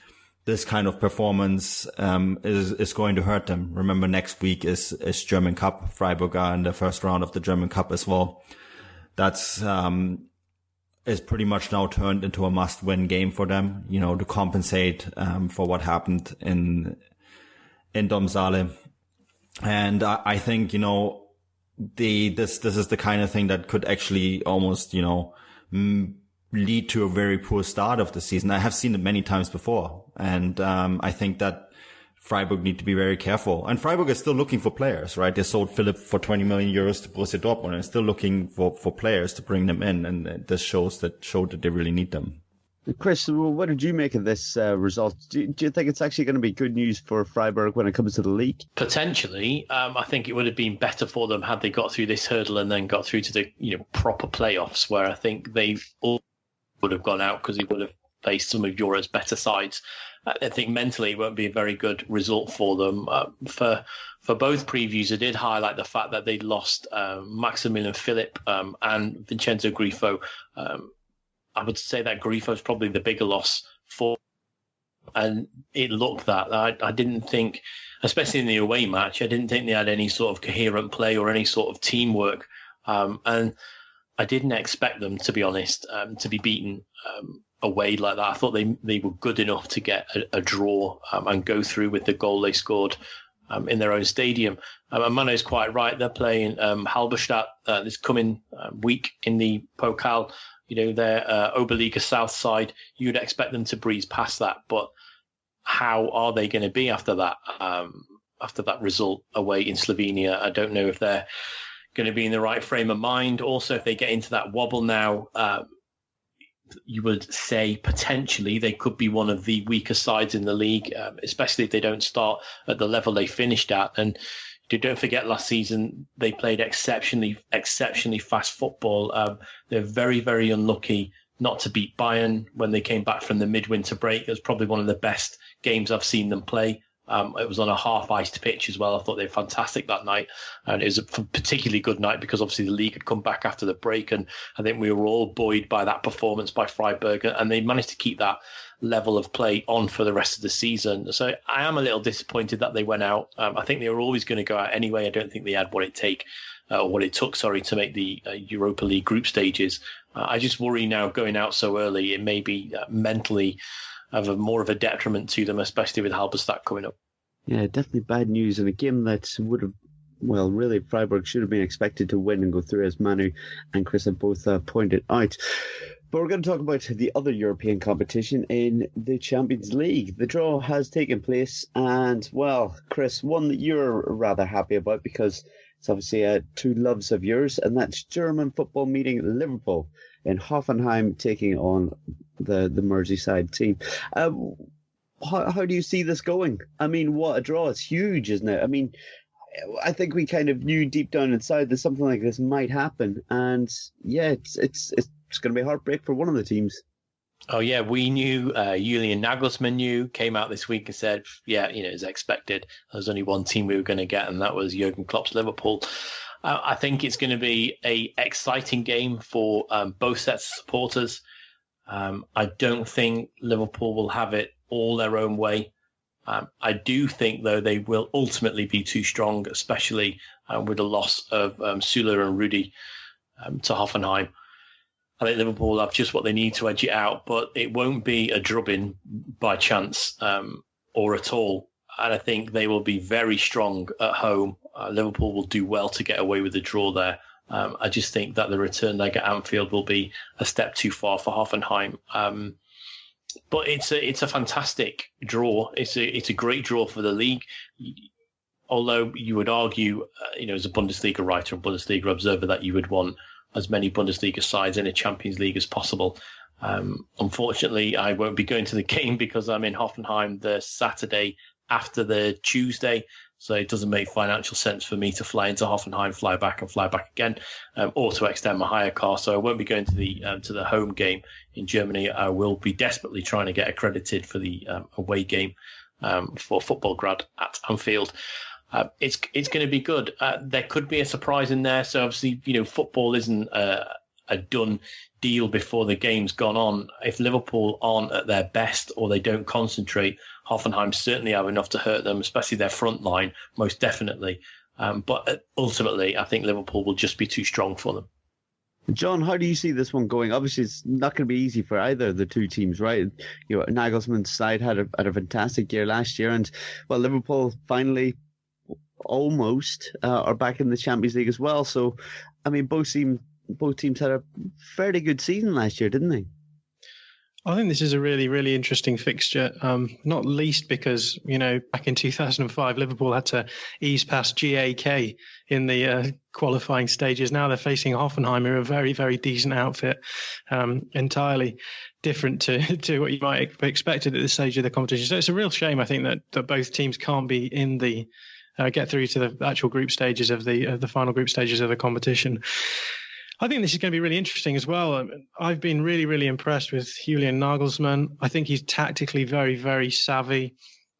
this kind of performance is going to hurt them. Remember, next week is German Cup. Freiburg are in the first round of the German Cup as well. That's is pretty much now turned into a must-win game for them, to compensate for what happened in Domzale. And I think, this is the kind of thing that could actually almost, lead to a very poor start of the season. I have seen it many times before. And I think that Freiburg need to be very careful. And Freiburg is still looking for players, right? They sold Philipp for 20 million euros to Borussia Dortmund and still looking for players to bring them in. And this showed that they really need them. Chris, what did you make of this result? Do you think it's actually going to be good news for Freiburg when it comes to the league? Potentially. I think it would have been better for them had they got through this hurdle and then got through to the proper playoffs, where I think they've would have gone out because he would have faced some of Europe's better sides. I think mentally it won't be a very good result for them. For both previews, I did highlight the fact that they'd lost Maximilian Philipp and Vincenzo Grifo. I would say that Grifo is probably the bigger loss for, and it looked that. I didn't think, especially in the away match, I didn't think they had any sort of coherent play or any sort of teamwork. And I didn't expect them, to be honest, to be beaten away like that. I thought they were good enough to get a draw and go through with the goal they scored in their own stadium. And Mano's quite right. They're playing Halberstadt this coming week in the Pokal. Their Oberliga South side. You'd expect them to breeze past that, but how are they going to be after that? After that result away in Slovenia, I don't know if they're going to be in the right frame of mind. Also, if they get into that wobble now, you would say potentially they could be one of the weaker sides in the league, especially if they don't start at the level they finished at. And don't forget, last season they played exceptionally fast football. They're very, very unlucky not to beat Bayern when they came back from the midwinter break. It was probably one of the best games I've seen them play. It was on a half-iced pitch as well. I thought they were fantastic that night. And it was a particularly good night because obviously the league had come back after the break. And I think we were all buoyed by that performance by Freiburg. And they managed to keep that level of play on for the rest of the season. So I am a little disappointed that they went out. I think they were always going to go out anyway. I don't think they had what it took to make the Europa League group stages. I just worry now going out so early, it may be mentally more of a detriment to them, especially with Halberstadt coming up. Yeah, definitely bad news. And a game that would have, well, really, Freiburg should have been expected to win and go through, as Manu and Chris have both pointed out. But we're going to talk about the other European competition in the Champions League. The draw has taken place, and, well, Chris, one that you're rather happy about because it's obviously two loves of yours, and that's German football meeting Liverpool in Hoffenheim taking on the Merseyside team. How do you see this going? I mean, what a draw. It's huge, isn't it? I mean, I think we kind of knew deep down inside that something like this might happen. And yeah, it's going to be a heartbreak for one of the teams. Oh, yeah, we knew, Julian Nagelsmann came out this week and said, as expected, there's only one team we were going to get, and that was Jurgen Klopp's Liverpool. I think it's going to be an exciting game for both sets of supporters. I don't think Liverpool will have it all their own way. I do think, though, they will ultimately be too strong, especially with the loss of Süle and Rudi to Hoffenheim. I think Liverpool will have just what they need to edge it out, but it won't be a drubbing by chance or at all. And I think they will be very strong at home. Liverpool will do well to get away with the draw there. I just think that the return leg at Anfield will be a step too far for Hoffenheim. But it's a fantastic draw. It's a great draw for the league. Although you would argue, as a Bundesliga writer and Bundesliga observer, that you would want as many Bundesliga sides in a Champions League as possible. Unfortunately, I won't be going to the game because I'm in Hoffenheim the Saturday after the Tuesday. So it doesn't make financial sense for me to fly into Hoffenheim, fly back again, or to extend my hire car. So I won't be going to the home game in Germany. I will be desperately trying to get accredited for the away game for Football Grad at Anfield. It's going to be good. There could be a surprise in there. So obviously, football isn't a done deal before the game's gone on. If Liverpool aren't at their best or they don't concentrate, Hoffenheim certainly have enough to hurt them, especially their front line, most definitely. But ultimately, I think Liverpool will just be too strong for them. John, how do you see this one going? Obviously, it's not going to be easy for either of the two teams, right? Nagelsmann's side had a fantastic year last year, and well, Liverpool finally almost are back in the Champions League as well. So, I mean, both teams had a fairly good season last year, didn't they? I think this is a really, really interesting fixture, not least because, back in 2005, Liverpool had to ease past GAK in the qualifying stages. Now they're facing Hoffenheim, who are a very, very decent outfit, entirely different to what you might have expected at this stage of the competition. So it's a real shame, I think, that both teams can't be in the get through to the actual group stages of the final group stages of the competition. I think this is going to be really interesting as well. I've been really, really impressed with Julian Nagelsmann. I think he's tactically very, very savvy.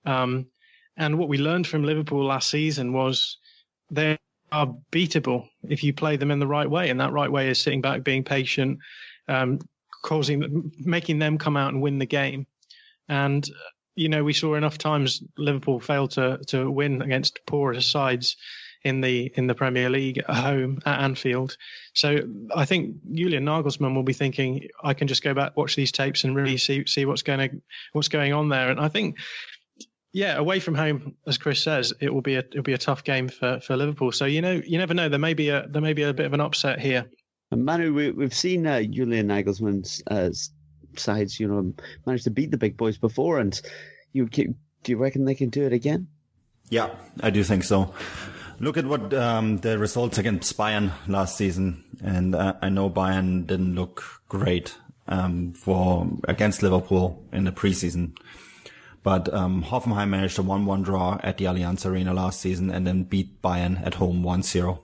And what we learned from Liverpool last season was they are beatable if you play them in the right way. And that right way is sitting back, being patient, making them come out and win the game. And, we saw enough times Liverpool failed to win against poorer sides in the Premier League at home at Anfield. So I think Julian Nagelsmann will be thinking, I can just go back, watch these tapes and really see what's going on there. And I think, away from home, as Chris says, it'll be a tough game for Liverpool. So you never know. There may be a bit of an upset here. And Manu, we've seen Julian Nagelsmann's sides, manage to beat the big boys before, and do you reckon they can do it again? Yeah, I do think so. Look at what the results against Bayern last season, and I know Bayern didn't look great against Liverpool in the preseason, but Hoffenheim managed a 1-1 draw at the Allianz Arena last season and then beat Bayern at home 1-0.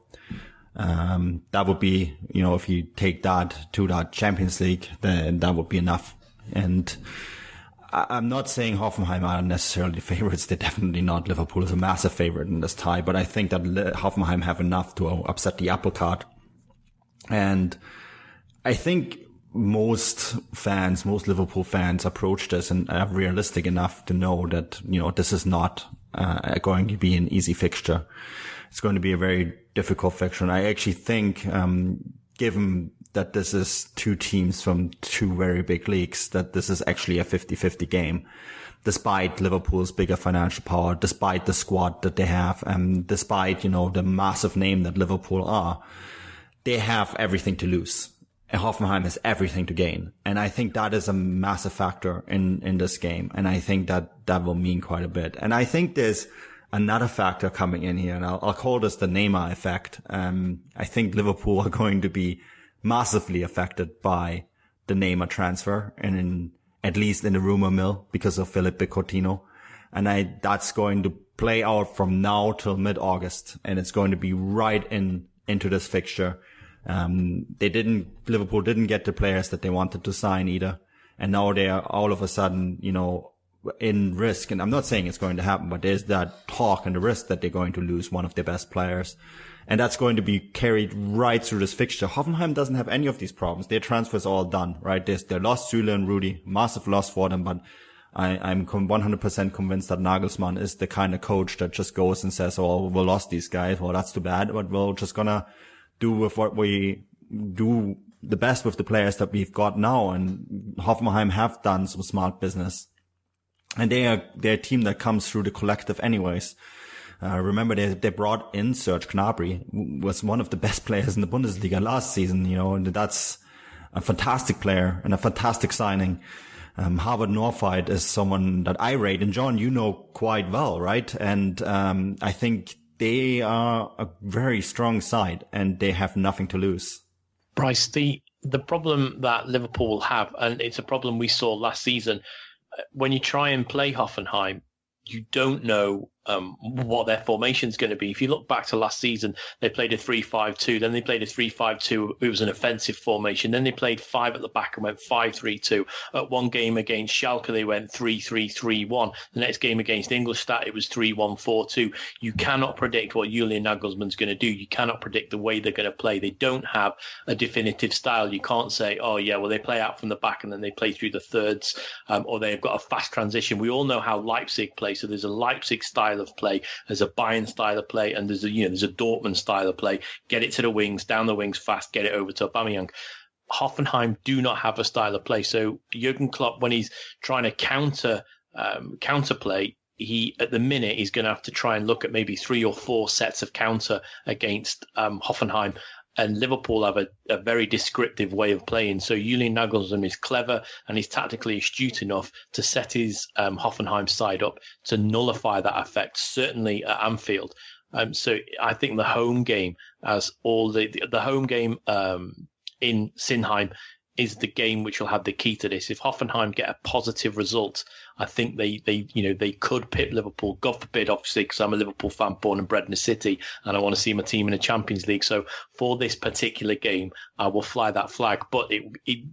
That would be, if you take that to that Champions League, then that would be enough. And I'm not saying Hoffenheim are necessarily favorites. They're definitely not. Liverpool is a massive favorite in this tie, but I think that Hoffenheim have enough to upset the apple cart. And I think most Liverpool fans approach this and are realistic enough to know that, this is not going to be an easy fixture. It's going to be a very difficult fixture. And I actually think, given that this is two teams from two very big leagues, that this is actually a 50-50 game, despite Liverpool's bigger financial power, despite the squad that they have, and despite, the massive name that Liverpool are. They have everything to lose. And Hoffenheim has everything to gain. And I think that is a massive factor in this game. And I think that will mean quite a bit. And I think there's another factor coming in here, and I'll call this the Neymar effect. I think Liverpool are going to be massively affected by the Neymar transfer, and at least in the rumor mill, because of Felipe Coutinho. And that's going to play out from now till mid-August, and it's going to be right into this fixture. Liverpool didn't get the players that they wanted to sign either. And now they are all of a sudden, in risk. And I'm not saying it's going to happen, but there's that talk and the risk that they're going to lose one of their best players. And that's going to be carried right through this fixture. Hoffenheim doesn't have any of these problems. Their transfers are all done, right? They lost Süle and Rudy, massive loss for them, but I'm 100% convinced that Nagelsmann is the kind of coach that just goes and says, oh, we lost these guys. Well, that's too bad, but we're just gonna do with what we do the best with the players that we've got now. And Hoffenheim have done some smart business. And they're a team that comes through the collective anyways. Remember they brought in Serge Gnabry, was one of the best players in the Bundesliga last season, and that's a fantastic player and a fantastic signing. Harvard Northfield is someone that I rate, and John, you know quite well, right? And I think they are a very strong side and they have nothing to lose. Bryce, the problem that Liverpool have, and it's a problem we saw last season, when you try and play Hoffenheim, you don't know what their formation is going to be. If you look back to last season, they played a 3-5-2, then they played a 3-5-2. It was an offensive formation. Then they played 5 at the back and went 5-3-2. At one game against Schalke, they went 3-3-3-1. The next game against Ingolstadt, it was 3-1-4-2. You cannot predict what Julian Nagelsmann's going to do. You cannot predict the way they're going to play. They don't have a definitive style. You can't say, oh yeah, well they play out from the back and then they play through the thirds, or they've got a fast transition. We all know how Leipzig play. So there's a Leipzig style of play, there's a Bayern style of play, and there's a Dortmund style of play. Get it to the wings, down the wings fast, get it over to Aubameyang. Hoffenheim do not have a style of play. So Jurgen Klopp, when he's trying to counterplay, he at the minute he's going to have to try and look at maybe 3 or 4 sets of counter against Hoffenheim. And Liverpool have a very descriptive way of playing. So Julian Nagelsmann is clever and he's tactically astute enough to set his Hoffenheim side up to nullify that effect, certainly at Anfield. So I think the home game, as all the home game in Sinheim, is the game which will have the key to this. If Hoffenheim get a positive result, I think they could pip Liverpool. God forbid, obviously, because I'm a Liverpool fan, born and bred in the city, and I want to see my team in the Champions League. So for this particular game, I will fly that flag. But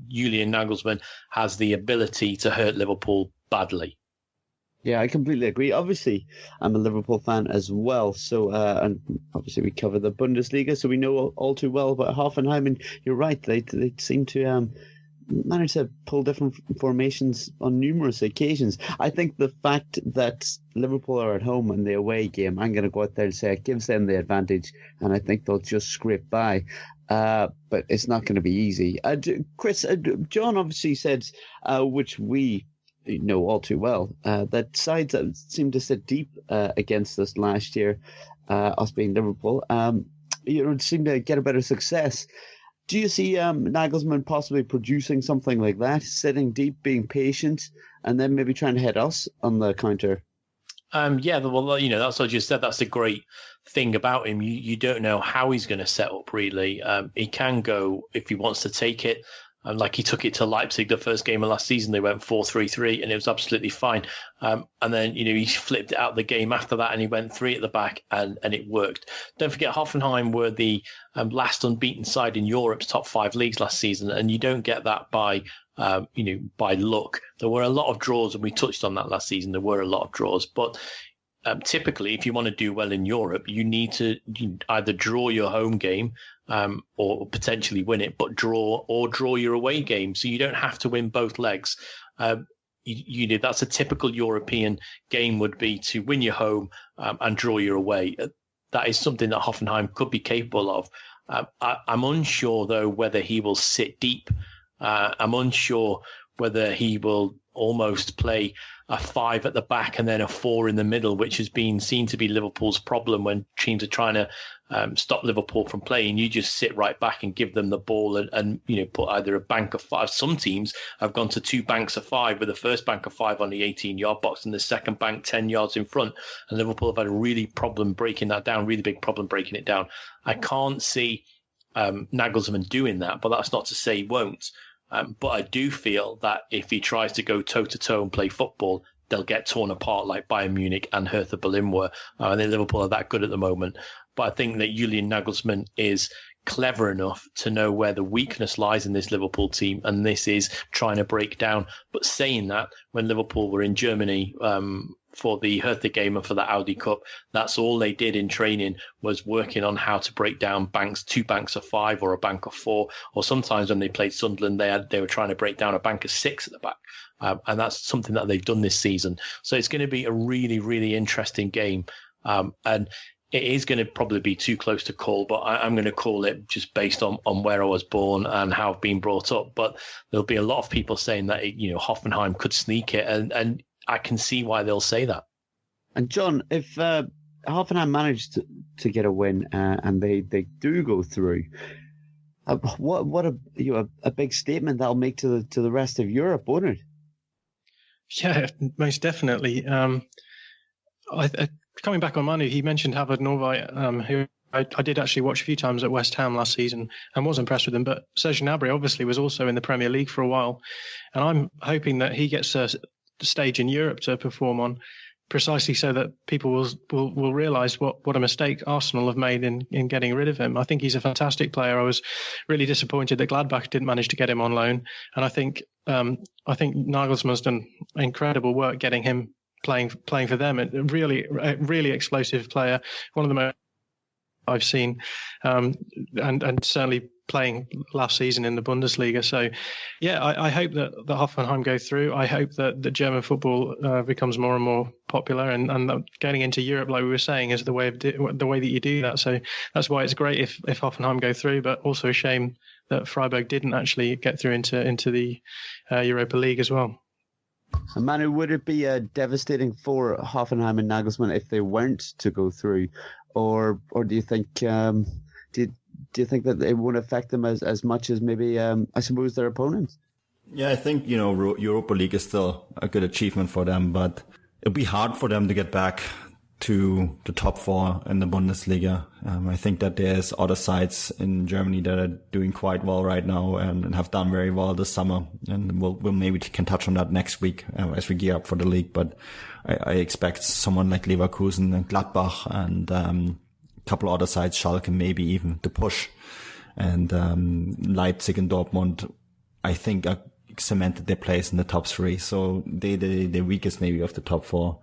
Julian Nagelsmann has the ability to hurt Liverpool badly. Yeah, I completely agree. Obviously, I'm a Liverpool fan as well. So, and obviously we cover the Bundesliga, so we know all too well about Hoffenheim. And you're right, they seem to manage to pull different formations on numerous occasions. I think the fact that Liverpool are at home in the away game, I'm going to go out there and say it gives them the advantage, and I think they'll just scrape by. But it's not going to be easy. Chris, John obviously said, which we know all too well, that sides that seemed to sit deep against us last year, us being Liverpool, seem to get a better success. Do you see Nagelsmann possibly producing something like that, sitting deep, being patient, and then maybe trying to hit us on the counter? Yeah, well, that's what I just said. That's the great thing about him. You don't know how he's going to set up, really. He can go, if he wants to take it, like he took it to Leipzig the first game of last season. They went 4-3-3 and it was absolutely fine. And then, he flipped it out the game after that and he went 3 at the back and it worked. Don't forget, Hoffenheim were the last unbeaten side in Europe's top 5 leagues last season. And you don't get that by luck. There were a lot of draws, and we touched on that last season. There were a lot of draws, but typically, if you want to do well in Europe, you need to either draw your home game or potentially win it, but draw your away game. So you don't have to win both legs. That's a typical European game would be to win your home and draw your away. That is something that Hoffenheim could be capable of. I'm unsure, though, whether he will sit deep. I'm unsure whether he will almost play a 5 at the back and then a 4 in the middle, which has been seen to be Liverpool's problem when teams are trying to stop Liverpool from playing. You just sit right back and give them the ball and put either a bank of 5. Some teams have gone to 2 banks of 5, with the first bank of 5 on the 18-yard box and the second bank 10 yards in front. And Liverpool have had a really big problem breaking it down. I can't see Nagelsmann doing that, but that's not to say he won't. But I do feel that if he tries to go toe-to-toe and play football, they'll get torn apart like Bayern Munich and Hertha Berlin were. I think Liverpool are that good at the moment. But I think that Julian Nagelsmann is clever enough to know where the weakness lies in this Liverpool team, and this is trying to break down. But saying that, when Liverpool were in Germany for the Hertha game and for the Audi Cup, that's all they did in training, was working on how to break down banks, 2 banks of 5 or a bank of 4, or sometimes when they played Sunderland, they were trying to break down a bank of 6 at the back. And that's something that they've done this season. So it's going to be a really, really interesting game. And it is going to probably be too close to call, but I'm going to call it just based on where I was born and how I've been brought up. But there'll be a lot of people saying that, Hoffenheim could sneak it, and I can see why they'll say that. And John, if Hoffenheim managed to get a win and they do go through, what a big statement that'll make to the rest of Europe, won't it? Yeah, most definitely. Coming back on Manu, he mentioned Havard Norvay, who I did actually watch a few times at West Ham last season and was impressed with him. But Serge Gnabry obviously was also in the Premier League for a while. And I'm hoping that he gets a stage in Europe to perform on, precisely so that people will realise what a mistake Arsenal have made in getting rid of him. I think he's a fantastic player. I was really disappointed that Gladbach didn't manage to get him on loan. And I think Nagelsmann's done incredible work getting him playing for them. A really explosive player, one of the most I've seen, and certainly playing last season in the Bundesliga. So, yeah, I hope that Hoffenheim go through. I hope that the German football becomes more and more popular, and that getting into Europe, like we were saying, is the way that you do that. So that's why it's great if Hoffenheim go through, but also a shame that Freiburg didn't actually get through into the Europa League as well. And Manu, would it be devastating for Hoffenheim and Nagelsmann if they weren't to go through, or do you think do you think that it won't affect them as much as maybe I suppose their opponents? Yeah, I think Europa League is still a good achievement for them, but it'll be hard for them to get back to the top 4 in the Bundesliga. I think that there's other sides in Germany that are doing quite well right now and have done very well this summer. And we'll maybe can touch on that next week as we gear up for the league. But I expect someone like Leverkusen and Gladbach and a couple other sides, Schalke maybe even, to push. And Leipzig and Dortmund, I think, are cemented their place in the top 3. So they're weakest maybe of the top 4.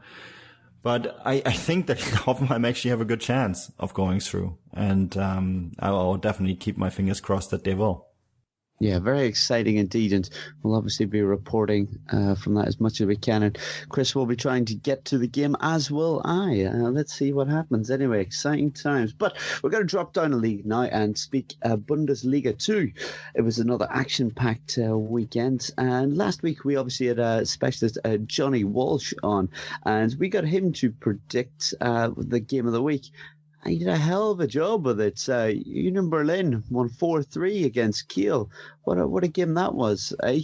But I think that Hoffenheim actually have a good chance of going through. And I'll definitely keep my fingers crossed that they will. Yeah, very exciting indeed, and we'll obviously be reporting from that as much as we can. And Chris will be trying to get to the game, as will I. Let's see what happens. Anyway, exciting times. But we're going to drop down a league now and speak Bundesliga 2. It was another action-packed weekend, and last week we obviously had a specialist, Johnny Walsh, on, and we got him to predict the game of the week. He did a hell of a job with it. Union Berlin won 4-3 against Kiel. What a game that was, eh?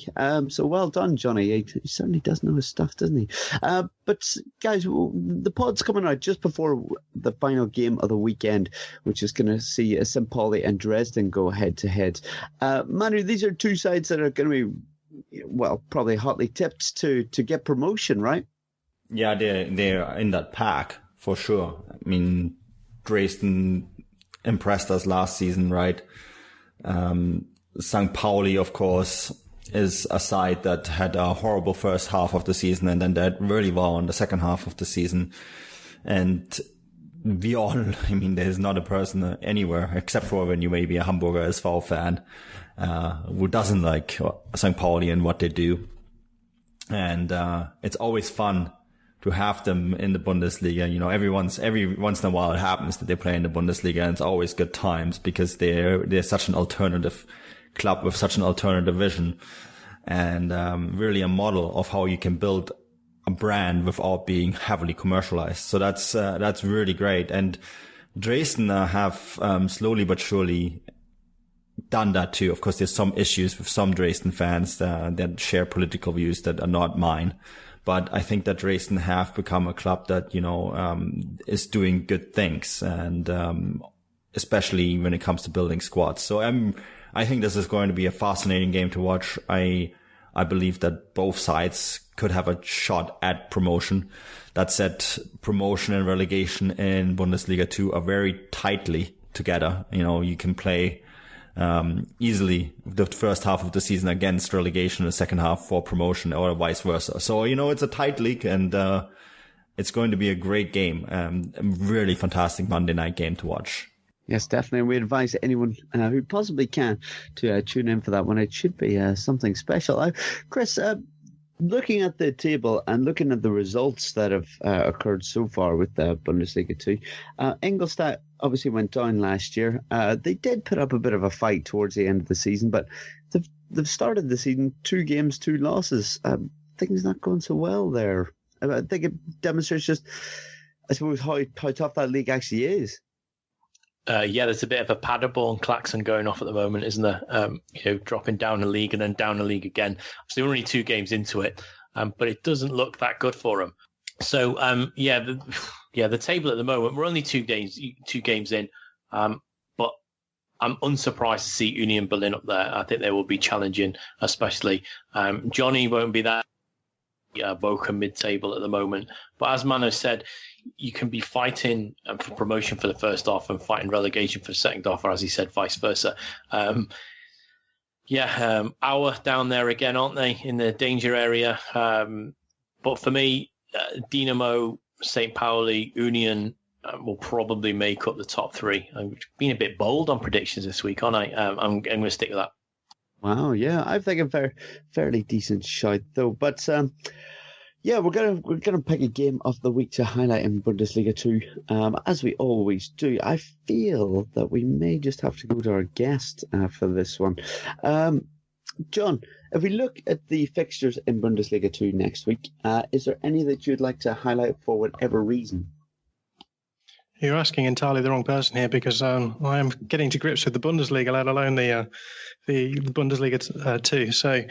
So well done, Johnny. He certainly does know his stuff, doesn't he? But guys, the pod's coming out just before the final game of the weekend, which is going to see St. Pauli and Dresden go head-to-head. Manu, these are two sides that are going to be, well, probably hotly tipped to get promotion, right? Yeah, they're in that pack, for sure. I mean, Dresden impressed us last season, right? St. Pauli, of course, is a side that had a horrible first half of the season and then did really well in the second half of the season. And we all, I mean, there's not a person anywhere, except for when you may be a Hamburger SV fan, who doesn't like St. Pauli and what they do. And it's always fun to have them in the Bundesliga. You know, every once in a while it happens that they play in the Bundesliga, and it's always good times because they're such an alternative club with such an alternative vision, and really a model of how you can build a brand without being heavily commercialized. So that's really great. And Dresden have slowly but surely done that too. Of course, there's some issues with some Dresden fans that share political views that are not mine. But I think that Dresden have become a club that, you know, is doing good things, and especially when it comes to building squads. So I think this is going to be a fascinating game to watch. I believe that both sides could have a shot at promotion. That said, promotion and relegation in Bundesliga 2 are very tightly together. You know, you can play easily the first half of the season against relegation, the second half for promotion, or vice versa. So, you know, it's a tight league, and it's going to be a great game. A really fantastic Monday night game to watch. Yes, definitely. We advise anyone who possibly can to tune in for that one. It should be something special. Chris, looking at the table and looking at the results that have occurred so far with the Bundesliga 2, Ingolstadt obviously went down last year. They did put up a bit of a fight towards the end of the season, but they've started the season 2 games, 2 losses. Things not going so well there. I think it demonstrates just, I suppose, how tough that league actually is. Yeah, there's a bit of a Paderborn klaxon going off at the moment, isn't there? You know, dropping down a league and then down a league again. So they're only 2 games into it, but it doesn't look that good for them. So the table at the moment, we're only 2 games in, but I'm unsurprised to see Union Berlin up there. I think they will be challenging, especially. Johnny won't be that Bochum mid-table at the moment, but as Mano said, you can be fighting for promotion for the first half and fighting relegation for the second half, or as he said, vice versa. Auer down there again, aren't they, in the danger area? But for me, Dynamo, St. Pauli, Union will probably make up the top 3. I'm being a bit bold on predictions this week, aren't I? I'm going to stick with that. Wow, yeah, I think a fairly decent shout though. But yeah, we're gonna pick a game of the week to highlight in Bundesliga 2, as we always do. I feel that we may just have to go to our guest for this one. John, if we look at the fixtures in Bundesliga 2 next week, is there any that you'd like to highlight for whatever reason? You're asking entirely the wrong person here, because I am getting to grips with the Bundesliga, let alone the Bundesliga 2. So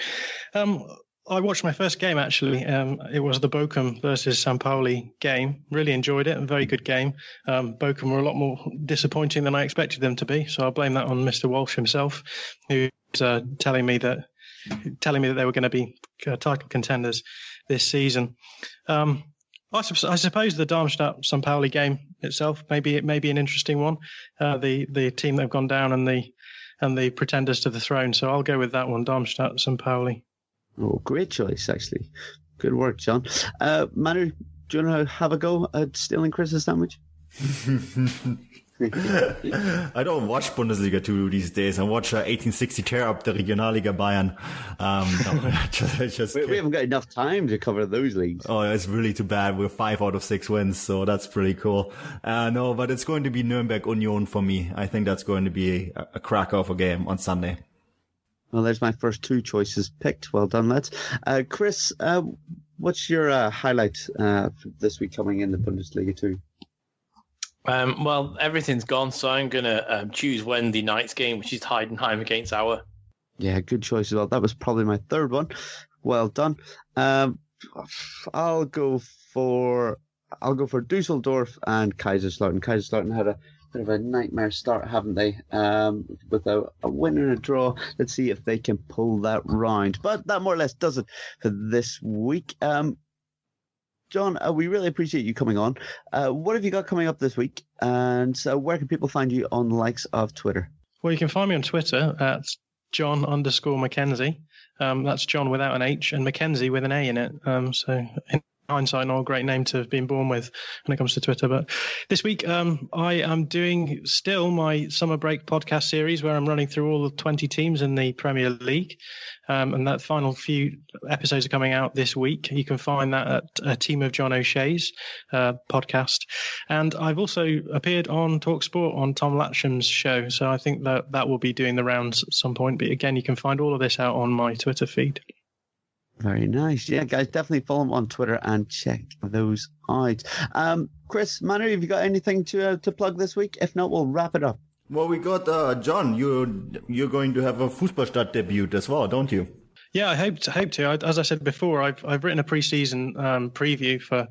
I watched my first game, actually. It was the Bochum versus St. Pauli game. Really enjoyed it. A very good game. Bochum were a lot more disappointing than I expected them to be. So I'll blame that on Mr. Walsh himself, who's telling me that they were going to be title contenders this season. I suppose the Darmstadt-St. Pauli game itself, maybe it may be an interesting one. The team that have gone down and the pretenders to the throne. So I'll go with that one, Darmstadt-St. Pauli. Oh, great choice, actually. Good work, John. Manu, do you want to have a go at stealing Chris's sandwich? I don't watch Bundesliga 2 these days. I watch 1860 tear up the Regionalliga Bayern. We haven't got enough time to cover those leagues. Oh, it's really too bad. We're 5 out of 6 wins, so that's pretty cool. No, but it's going to be Nuremberg Union for me. I think that's going to be a cracker of a game on Sunday. Well, there's my first 2 choices picked. Well done, lads. Chris, what's your highlight this week coming in the Bundesliga 2? Well, everything's gone, so I'm going to choose Wednesday night's game, which is Heidenheim against Auer. Yeah, good choice as well. That was probably my third one. Well done. I'll go for Dusseldorf and Kaiserslautern. Kaiserslautern had a bit of a nightmare start, haven't they? With a win and a draw. Let's see if they can pull that round. But that more or less does it for this week. John, we really appreciate you coming on. What have you got coming up this week? And where can people find you on the likes of Twitter? Well, you can find me on Twitter at Jon_Mackenzie. That's John without an H and Mackenzie with an A in it. So in hindsight, not a great name to have been born with when it comes to Twitter. But this week, I am doing still my summer break podcast series where I'm running through all the 20 teams in the Premier League. And that final few episodes are coming out this week. You can find that at A Team of John O'Shea's podcast. And I've also appeared on TalkSport on Tom Latcham's show. So I think that will be doing the rounds at some point. But again, you can find all of this out on my Twitter feed. Very nice. Yeah, guys, definitely follow him on Twitter and check those out. Chris, Manu, have you got anything to plug this week? If not, we'll wrap it up. Well, we got John. You're going to have a Fußballstadt debut as well, don't you? Yeah, I hope to. As I said before, I've written a pre-season preview for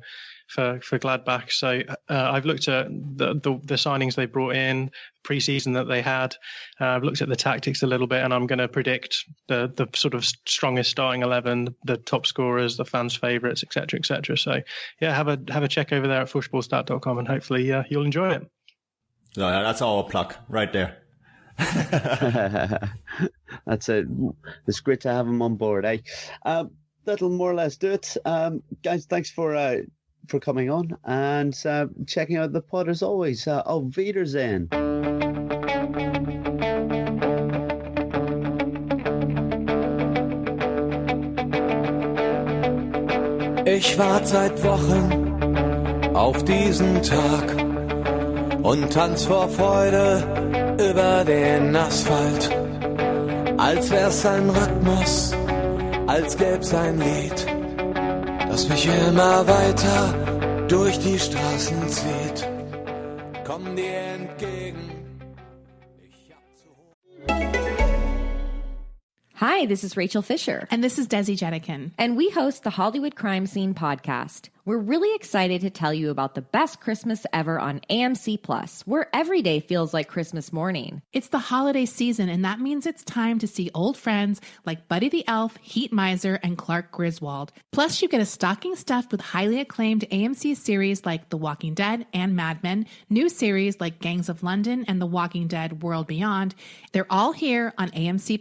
Gladbach. So I've looked at the signings they brought in, pre-season that they had. I've looked at the tactics a little bit, and I'm going to predict the sort of strongest starting 11, the top scorers, the fans' favourites, etc., etc. So yeah, have a check over there at fußballstat.com, and hopefully you'll enjoy it. No, that's our plug right there. That's it. It's great to have him on board, eh? That'll more or less do it. Guys, thanks for coming on and checking out the pod as always. Auf Wiedersehen. Ich warte seit Wochen auf diesen Tag und tanz vor Freude über den Asphalt. Als wär's ein Rhythmus, als gäb's ein Lied, das mich immer weiter durch die Straßen zieht. Komm dir entgegen. Hi, this is Rachel Fisher. And this is Desi Jenikin. And we host the Hollywood Crime Scene podcast. We're really excited to tell you about the best Christmas ever on AMC+, where every day feels like Christmas morning. It's the holiday season, and that means it's time to see old friends like Buddy the Elf, Heat Miser, and Clark Griswold. Plus, you get a stocking stuffed with highly acclaimed AMC series like The Walking Dead and Mad Men, new series like Gangs of London and The Walking Dead World Beyond. They're all here on AMC+.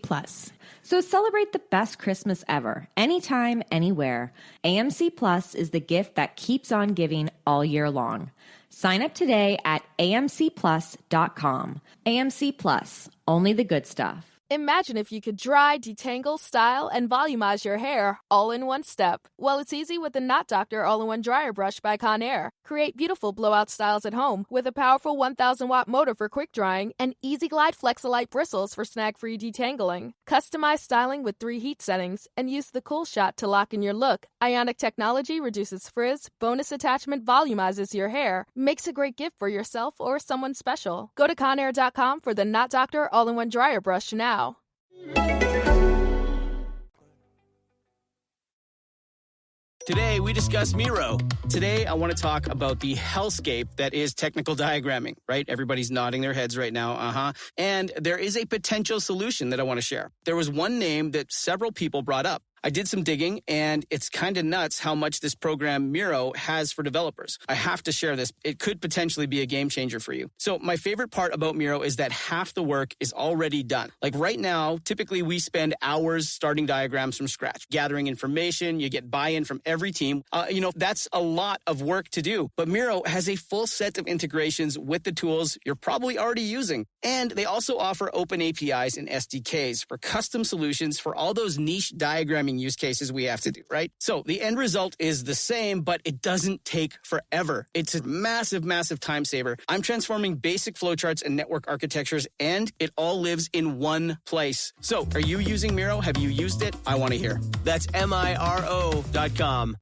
So celebrate the best Christmas ever, anytime, anywhere. AMC Plus is the gift that keeps on giving all year long. Sign up today at amcplus.com. AMC Plus, only the good stuff. Imagine if you could dry, detangle, style, and volumize your hair all in one step. Well, it's easy with the Knot Doctor All-in-One Dryer Brush by Conair. Create beautiful blowout styles at home with a powerful 1,000-watt motor for quick drying and Easy Glide Flexolite bristles for snag-free detangling. Customize styling with 3 heat settings and use the Cool Shot to lock in your look. Ionic technology reduces frizz, bonus attachment volumizes your hair, makes a great gift for yourself or someone special. Go to Conair.com for the Knot Doctor All-in-One Dryer Brush now. Today, we discuss Miro. Today, I want to talk about the hellscape that is technical diagramming, right? Everybody's nodding their heads right now, And there is a potential solution that I want to share. There was one name that several people brought up. I did some digging, and it's kind of nuts how much this program Miro has for developers. I have to share this. It could potentially be a game changer for you. So my favorite part about Miro is that half the work is already done. Like right now, typically we spend hours starting diagrams from scratch, gathering information. You get buy-in from every team. That's a lot of work to do. But Miro has a full set of integrations with the tools you're probably already using. And they also offer open APIs and SDKs for custom solutions for all those niche diagramming use cases we have to do, right? So the end result is the same, but it doesn't take forever. It's a massive, massive time saver. I'm transforming basic flowcharts and network architectures, and it all lives in one place. So are you using Miro? Have you used it? I want to hear. That's Miro.com.